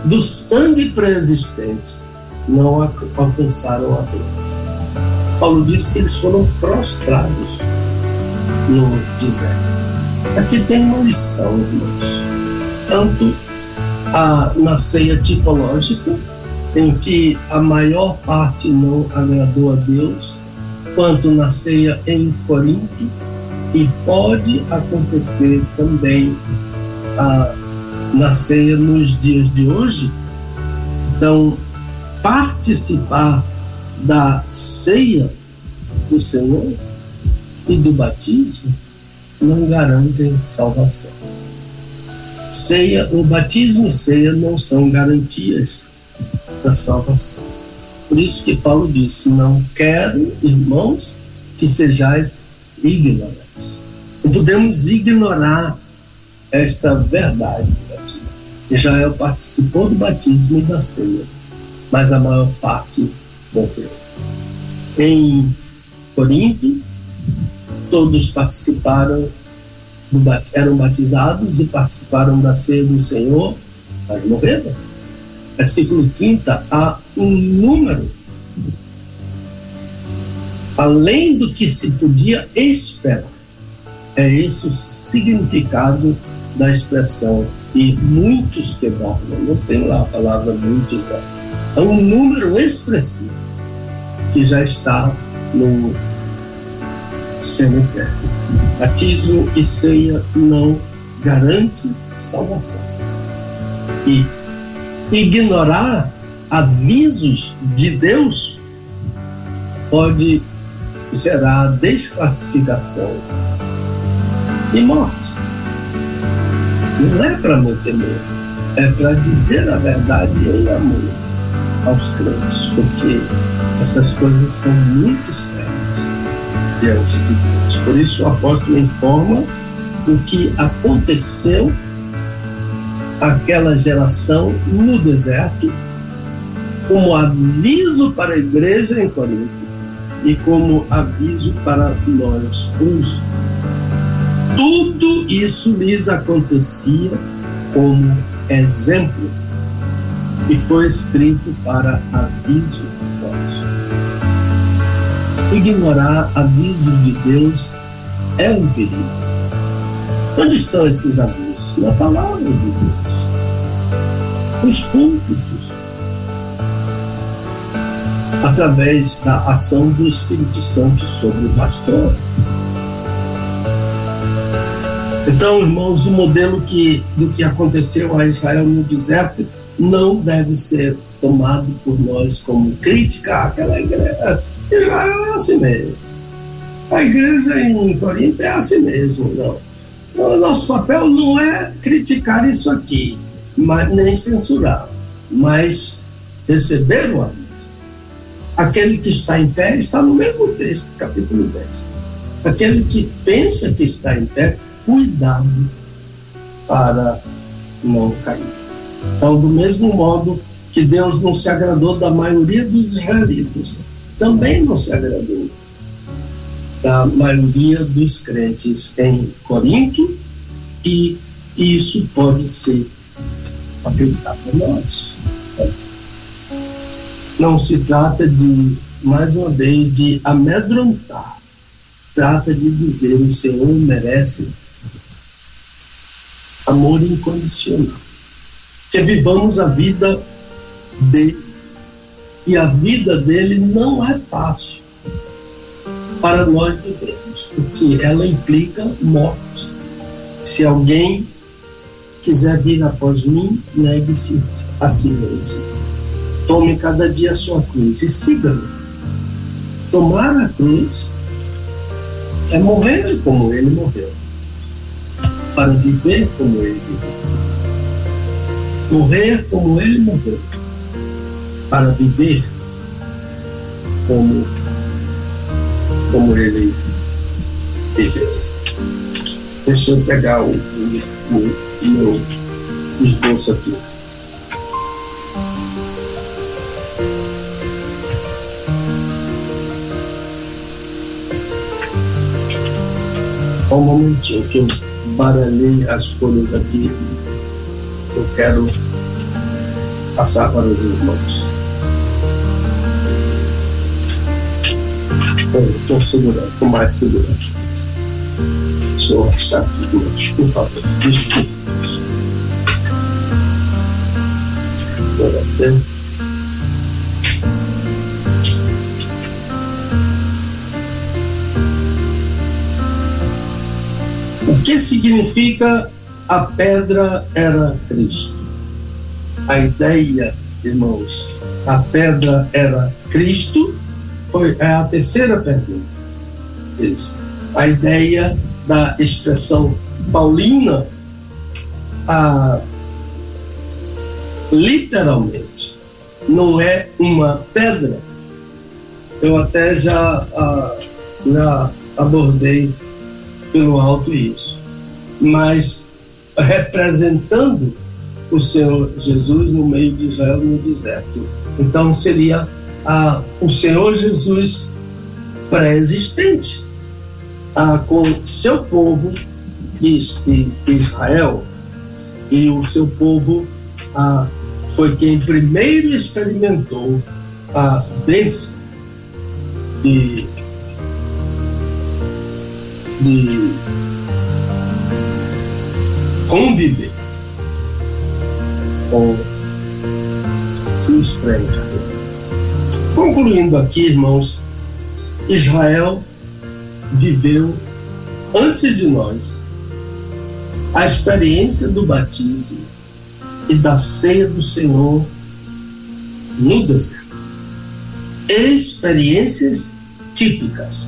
do sangue pré-existente, não alcançaram a bênção. Paulo diz que eles foram prostrados no deserto. Aqui tem uma lição, irmãos. Tanto na ceia tipológica, em que a maior parte não agradou a Deus, quanto na ceia em Corinto, e pode acontecer também na ceia nos dias de hoje. Então, participar da ceia do Senhor e do batismo não garantem salvação. Ceia, o batismo e ceia não são garantias da salvação. Por isso que Paulo disse: não quero, irmãos, que sejais ignorantes. Não podemos ignorar esta verdade aqui. Israel participou do batismo e da ceia, mas a maior parte morreu. Em Corinto, todos participaram, eram batizados e participaram da ceia do Senhor, mas morreram. Versículo 30, há um número além do que se podia esperar. É esse o significado da expressão e muitos que dormem. Não tem lá a palavra muitos dormem. É um número expressivo que já está no cemitério. Batismo e ceia não garante salvação. E ignorar avisos de Deus pode gerar desclassificação e morte. Não é para meter medo, é para dizer a verdade em amor aos crentes, porque essas coisas são muito sérias diante de Deus. Por isso o apóstolo informa o que aconteceu àquela geração no deserto, como aviso para a igreja em Corinto e como aviso para nós hoje. Tudo isso lhes acontecia como exemplo e foi escrito para aviso de nós. Ignorar avisos de Deus é um perigo. Onde estão esses avisos? Na palavra de Deus, nos púlpitos, através da ação do Espírito Santo sobre o pastor. Então, irmãos, o modelo do que aconteceu a Israel no deserto não deve ser tomado por nós como crítica àquela igreja. Israel é assim mesmo. A igreja em Corinto é assim mesmo, não. O nosso papel não é criticar isso aqui, mas nem censurar, mas receber o aviso. Aquele que está em pé está no mesmo texto, capítulo 10. Aquele que pensa que está em pé, cuidado para não cair. Então, do mesmo modo que Deus não se agradou da maioria dos israelitas, também não se agradou da maioria dos crentes em Corinto, e isso pode ser aplicado a nós. Não se trata de, mais uma vez, de amedrontar. Trata de dizer: o Senhor merece amor incondicional. Que vivamos a vida dele. E a vida dele não é fácil para nós vivermos, porque ela implica morte. Se alguém quiser vir após mim, negue-se a si mesmo. Tome cada dia a sua cruz e siga-me. Tomar a cruz é morrer como ele morreu, para viver como ele viveu. Morrer como ele morreu, para viver como ele viveu. Deixa eu pegar o meu esboço aqui. Um momentinho que eu baralhei as folhas aqui. Eu quero passar para os irmãos. Estou segurando, com mais segurança. O senhor está segurando, por favor, desculpe. O que significa a pedra era Cristo? A ideia, irmãos, a pedra era Cristo, é a terceira pergunta. A ideia da expressão paulina, literalmente, não é uma pedra. Eu até já abordei pelo alto isso, mas representando o Senhor Jesus no meio de Israel no deserto. Então seria o Senhor Jesus pré-existente com seu povo Israel, e o seu povo foi quem primeiro experimentou a bênção de conviver com os crentes. Concluindo aqui, irmãos, Israel viveu antes de nós a experiência do batismo e da ceia do Senhor no deserto. Experiências típicas,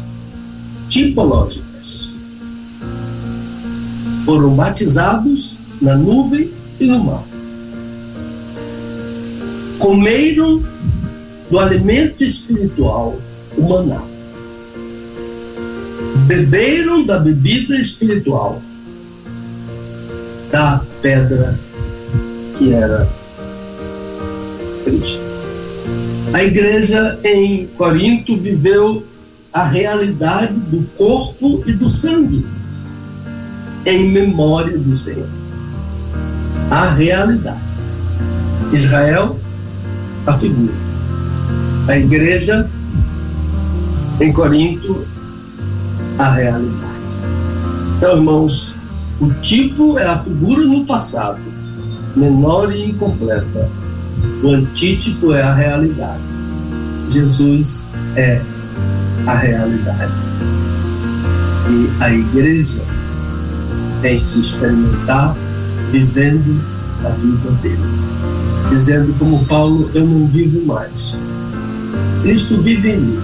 tipológicas. Foram batizados na nuvem e no mar. Comeram do alimento espiritual, o maná. Beberam da bebida espiritual, da pedra que era Cristo. A igreja em Corinto viveu a realidade do corpo e do sangue em memória do Senhor. A realidade. Israel, a figura. A igreja, Em Corinto, a realidade. Então, irmãos, o tipo é a figura no passado, menor e incompleta. O antítipo é a realidade. Jesus é a realidade. E a igreja tem que experimentar vivendo a vida dele. Dizendo como Paulo, eu não vivo mais. Cristo vive em mim.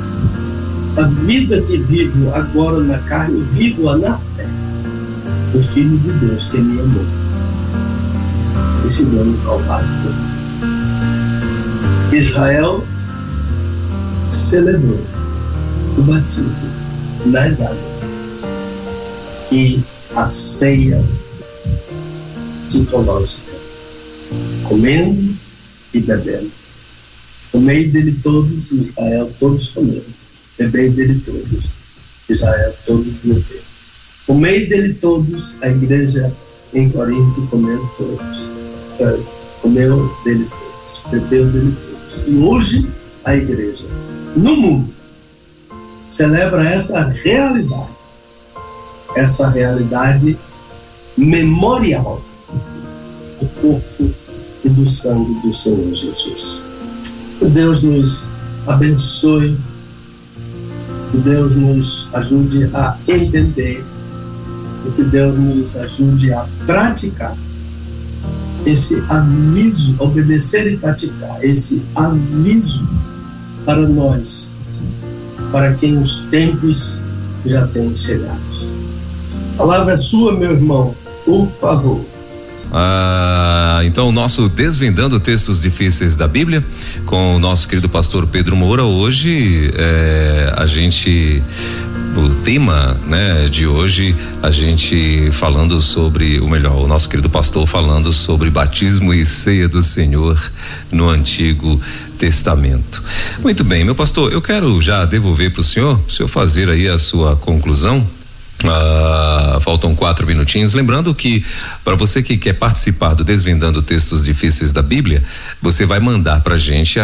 A vida que vivo agora na carne, vivo-a na fé do Filho de Deus que me amou e se deu no Calvário. Israel celebrou o batismo nas águas e a ceia titológica, comendo e bebendo. Comei dele todos, Israel todos comeram. Bebei dele todos, Israel todos beberam. Comei dele todos, a igreja em Corinto comeu todos. Comeu dele todos, bebeu dele todos. E hoje a igreja, no mundo, celebra essa realidade memorial do corpo e do sangue do Senhor Jesus. Que Deus nos abençoe, que Deus nos ajude a entender e que Deus nos ajude a praticar esse aviso, obedecer e praticar esse aviso para nós, para quem os tempos já têm chegado. A palavra é sua, meu irmão, por favor. Então o nosso Desvendando Textos Difíceis da Bíblia com o nosso querido pastor Pedro Moura. Hoje o tema, né, de hoje, a gente falando sobre, o nosso querido pastor falando sobre batismo e ceia do Senhor no Antigo Testamento. Muito bem, meu pastor, eu quero já devolver para o senhor fazer aí a sua conclusão. Faltam 4 minutinhos. Lembrando que para você que quer participar do Desvendando Textos Difíceis da Bíblia, você vai mandar pra gente,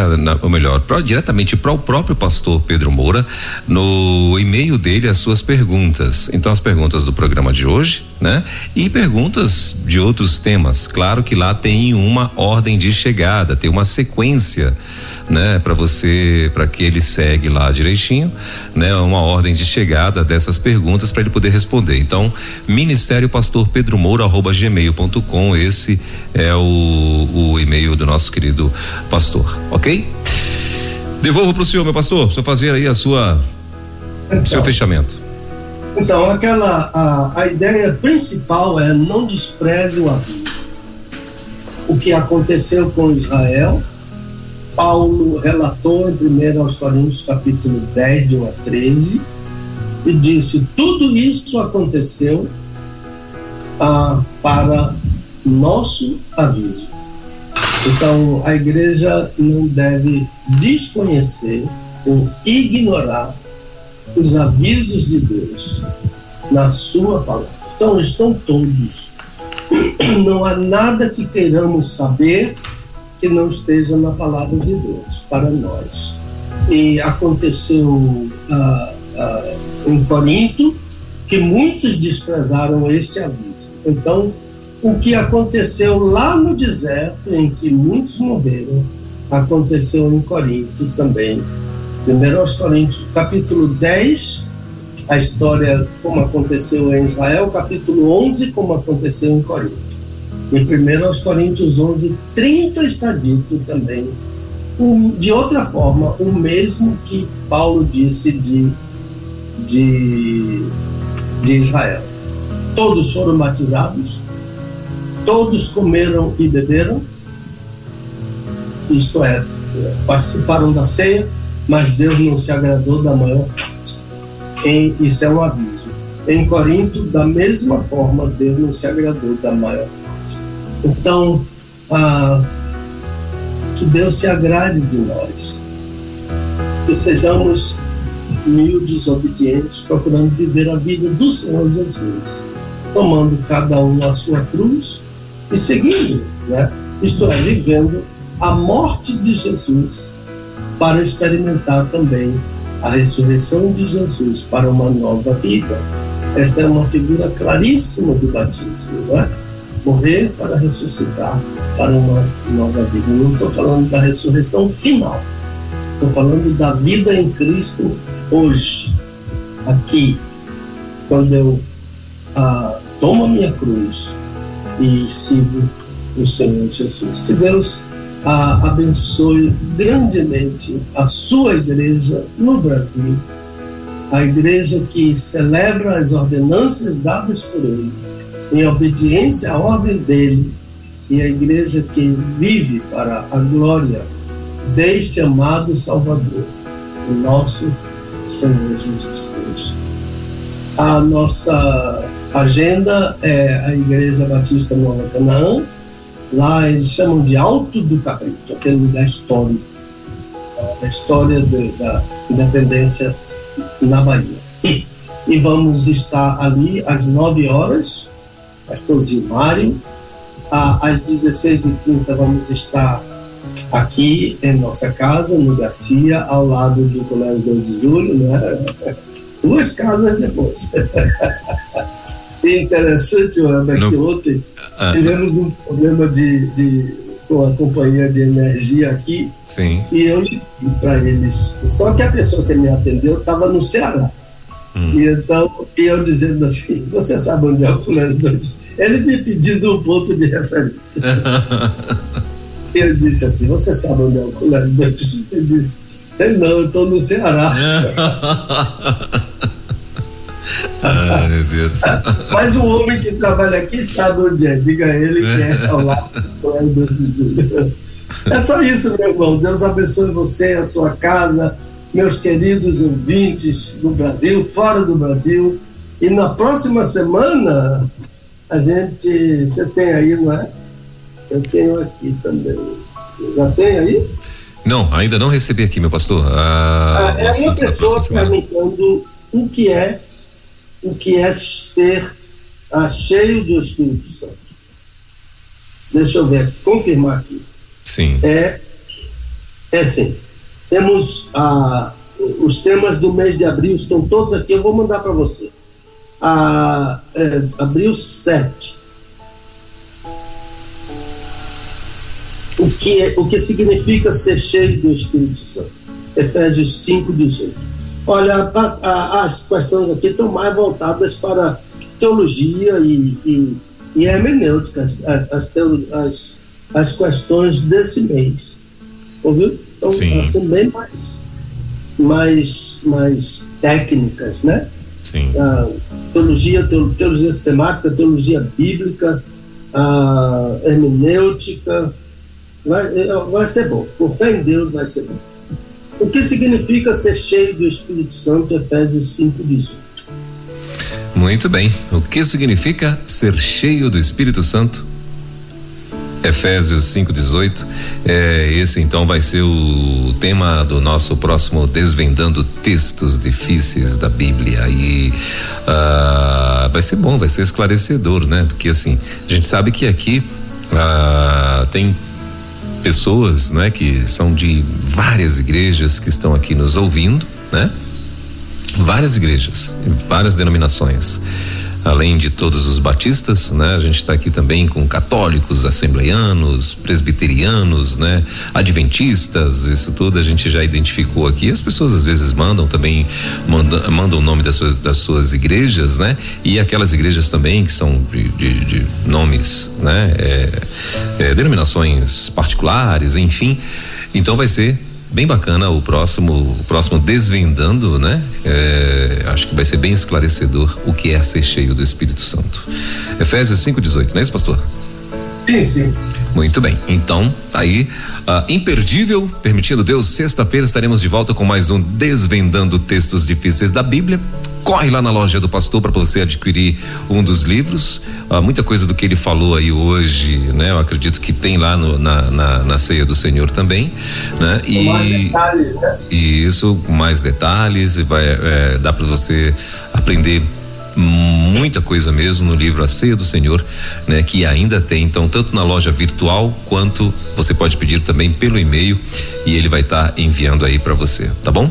diretamente para o próprio pastor Pedro Moura, no e-mail dele, as suas perguntas. Então, as perguntas do programa de hoje, né? E perguntas de outros temas. Claro que lá tem uma ordem de chegada, tem uma sequência, né, para que ele segue lá direitinho, né, uma ordem de chegada dessas perguntas para ele poder responder. Então, ministériopastorpedromoura@gmail.com, esse é o e-mail do nosso querido pastor, ok? Devolvo para o senhor, meu pastor, só fazer aí seu fechamento. Então, a ideia principal é: não despreze o aviso. O que aconteceu com Israel, Paulo relatou em 1 Coríntios capítulo 10, de 1 a 13, e disse: tudo isso aconteceu para nosso aviso. Então, a igreja não deve desconhecer ou ignorar os avisos de Deus na sua palavra. Então, estão todos. Não há nada que queiramos saber que não esteja na palavra de Deus para nós. E aconteceu em Corinto que muitos desprezaram este aviso. Então, o que aconteceu lá no deserto, em que muitos morreram, aconteceu em Corinto também. 1 Coríntios capítulo 10, a história como aconteceu em Israel, capítulo 11, como aconteceu em Corinto. Em 1 Coríntios 11, 30 está dito também, de outra forma, o mesmo que Paulo disse de Israel. Todos foram batizados, todos comeram e beberam, isto é, participaram da ceia, mas Deus não se agradou da maior parte. Isso é um aviso. Em Corinto, da mesma forma, Deus não se agradou da maior parte. Então, que Deus se agrade de nós, que sejamos humildes, obedientes, procurando viver a vida do Senhor Jesus, tomando cada um a sua cruz e seguindo, né? Isto é, vivendo a morte de Jesus para experimentar também a ressurreição de Jesus para uma nova vida. Esta é uma figura claríssima do batismo, não é? Morrer para ressuscitar para uma nova vida. Eu não estou falando da ressurreição final, estou falando da vida em Cristo hoje, aqui, quando eu tomo a minha cruz e sigo o Senhor Jesus. Que Deus abençoe grandemente a sua igreja no Brasil, a igreja que celebra as ordenanças dadas por Ele, em obediência à ordem dEle, e a igreja que vive para a glória deste amado Salvador, o nosso Senhor Jesus Cristo. A nossa agenda é a Igreja Batista Nova Canaã. Lá eles chamam de Alto do Cabrito, aquele lugar histórico, da história da independência na Bahia. E vamos estar ali às 9 horas, pastorzinho Mário. Às 16h30 vamos estar aqui em nossa casa, no Garcia, ao lado do Colégio 2 de Julho, né? 2 casas depois. Interessante, que ontem tivemos um problema com a companhia de energia aqui. Sim. E eu liguei para eles. Só que a pessoa que me atendeu estava no Ceará. E então, eu dizendo assim, você sabe onde é o Colégio 2? Ele me pedindo um ponto de referência. Eu disse assim, você sabe onde é o Colégio 2? Ele disse, sei não, eu estou no Ceará. Ai, meu Deus. Mas o homem que trabalha aqui sabe onde é. Diga a ele que é ao lado do Colégio 2 de Julho. É só isso, meu irmão. Deus abençoe você, a sua casa, meus queridos ouvintes do Brasil, fora do Brasil. E na próxima semana, você tem aí, não é? Eu tenho aqui também. Você já tem aí? Não, ainda não recebi aqui, meu pastor. É uma pessoa perguntando o que é ser cheio do Espírito Santo. Deixa eu ver, confirmar aqui. Sim. É sim. Temos os temas do mês de abril, estão todos aqui, eu vou mandar para você. Abril 7. O que significa ser cheio do Espírito Santo? Efésios 5:18. Olha, as questões aqui estão mais voltadas para teologia e hermenêutica, as questões desse mês. Ouviu? Então, são bem mais técnicas, né? Sim. Teologia sistemática, teologia bíblica, hermenêutica. Vai ser bom. Com fé em Deus vai ser bom. O que significa ser cheio do Espírito Santo? Efésios 5:18. Muito bem. O que significa ser cheio do Espírito Santo? Efésios 5:18. Esse então vai ser o tema do nosso próximo Desvendando Textos Difíceis da Bíblia. E vai ser bom, vai ser esclarecedor, né? Porque assim, a gente sabe que aqui tem pessoas, né, que são de várias igrejas que estão aqui nos ouvindo, né? Várias igrejas, várias denominações. Além de todos os batistas, né? A gente está aqui também com católicos, assembleianos, presbiterianos, né? Adventistas, isso tudo a gente já identificou aqui. As pessoas às vezes mandam o nome das suas igrejas, né? E aquelas igrejas também que são de nomes, né? Denominações particulares, enfim. Então vai ser bem bacana o próximo Desvendando, né? Acho que vai ser bem esclarecedor o que é ser cheio do Espírito Santo. Efésios 5:18, não é isso, pastor? Sim. Muito bem, então tá aí, imperdível, permitindo Deus, sexta-feira estaremos de volta com mais um Desvendando Textos Difíceis da Bíblia. Corre lá na loja do pastor para você adquirir um dos livros. Muita coisa do que ele falou aí hoje, né? Eu acredito que tem lá na Ceia do Senhor também, né? Com mais detalhes, né? Isso, com mais detalhes, dá para você aprender muita coisa mesmo no livro A Ceia do Senhor, né? Que ainda tem, então, tanto na loja virtual quanto você pode pedir também pelo e-mail e ele vai estar enviando aí para você, tá bom?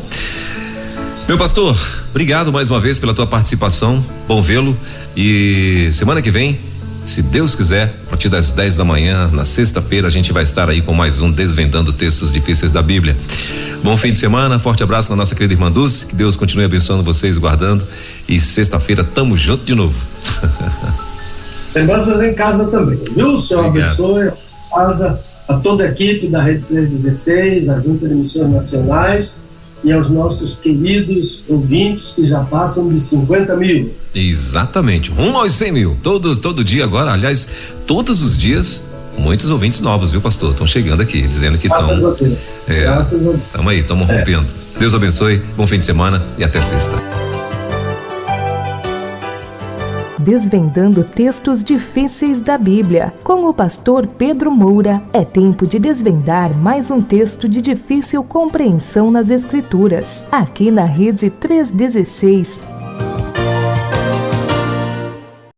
Meu pastor, obrigado mais uma vez pela tua participação, bom vê-lo, e semana que vem, se Deus quiser, a partir das 10 da manhã, na sexta-feira, a gente vai estar aí com mais um Desvendando Textos Difíceis da Bíblia. Bom fim de semana, forte abraço na nossa querida irmã Dulce, que Deus continue abençoando vocês, guardando, e sexta-feira tamo junto de novo. Lembranças em casa também, viu? O Senhor abençoe a casa, a toda a equipe da Rede 316, a Junta de Missões Nacionais e aos nossos queridos ouvintes que já passam de 50 mil. Exatamente, rumo aos 100 mil, todo dia agora, aliás, todos os dias, muitos ouvintes novos, viu, pastor? Estão chegando aqui, dizendo que estão. Graças a Deus. Estamos aí, estamos rompendo. Deus abençoe, bom fim de semana e até sexta. Desvendando textos difíceis da Bíblia, com o pastor Pedro Moura. É tempo de desvendar mais um texto de difícil compreensão nas Escrituras, aqui na Rede 316.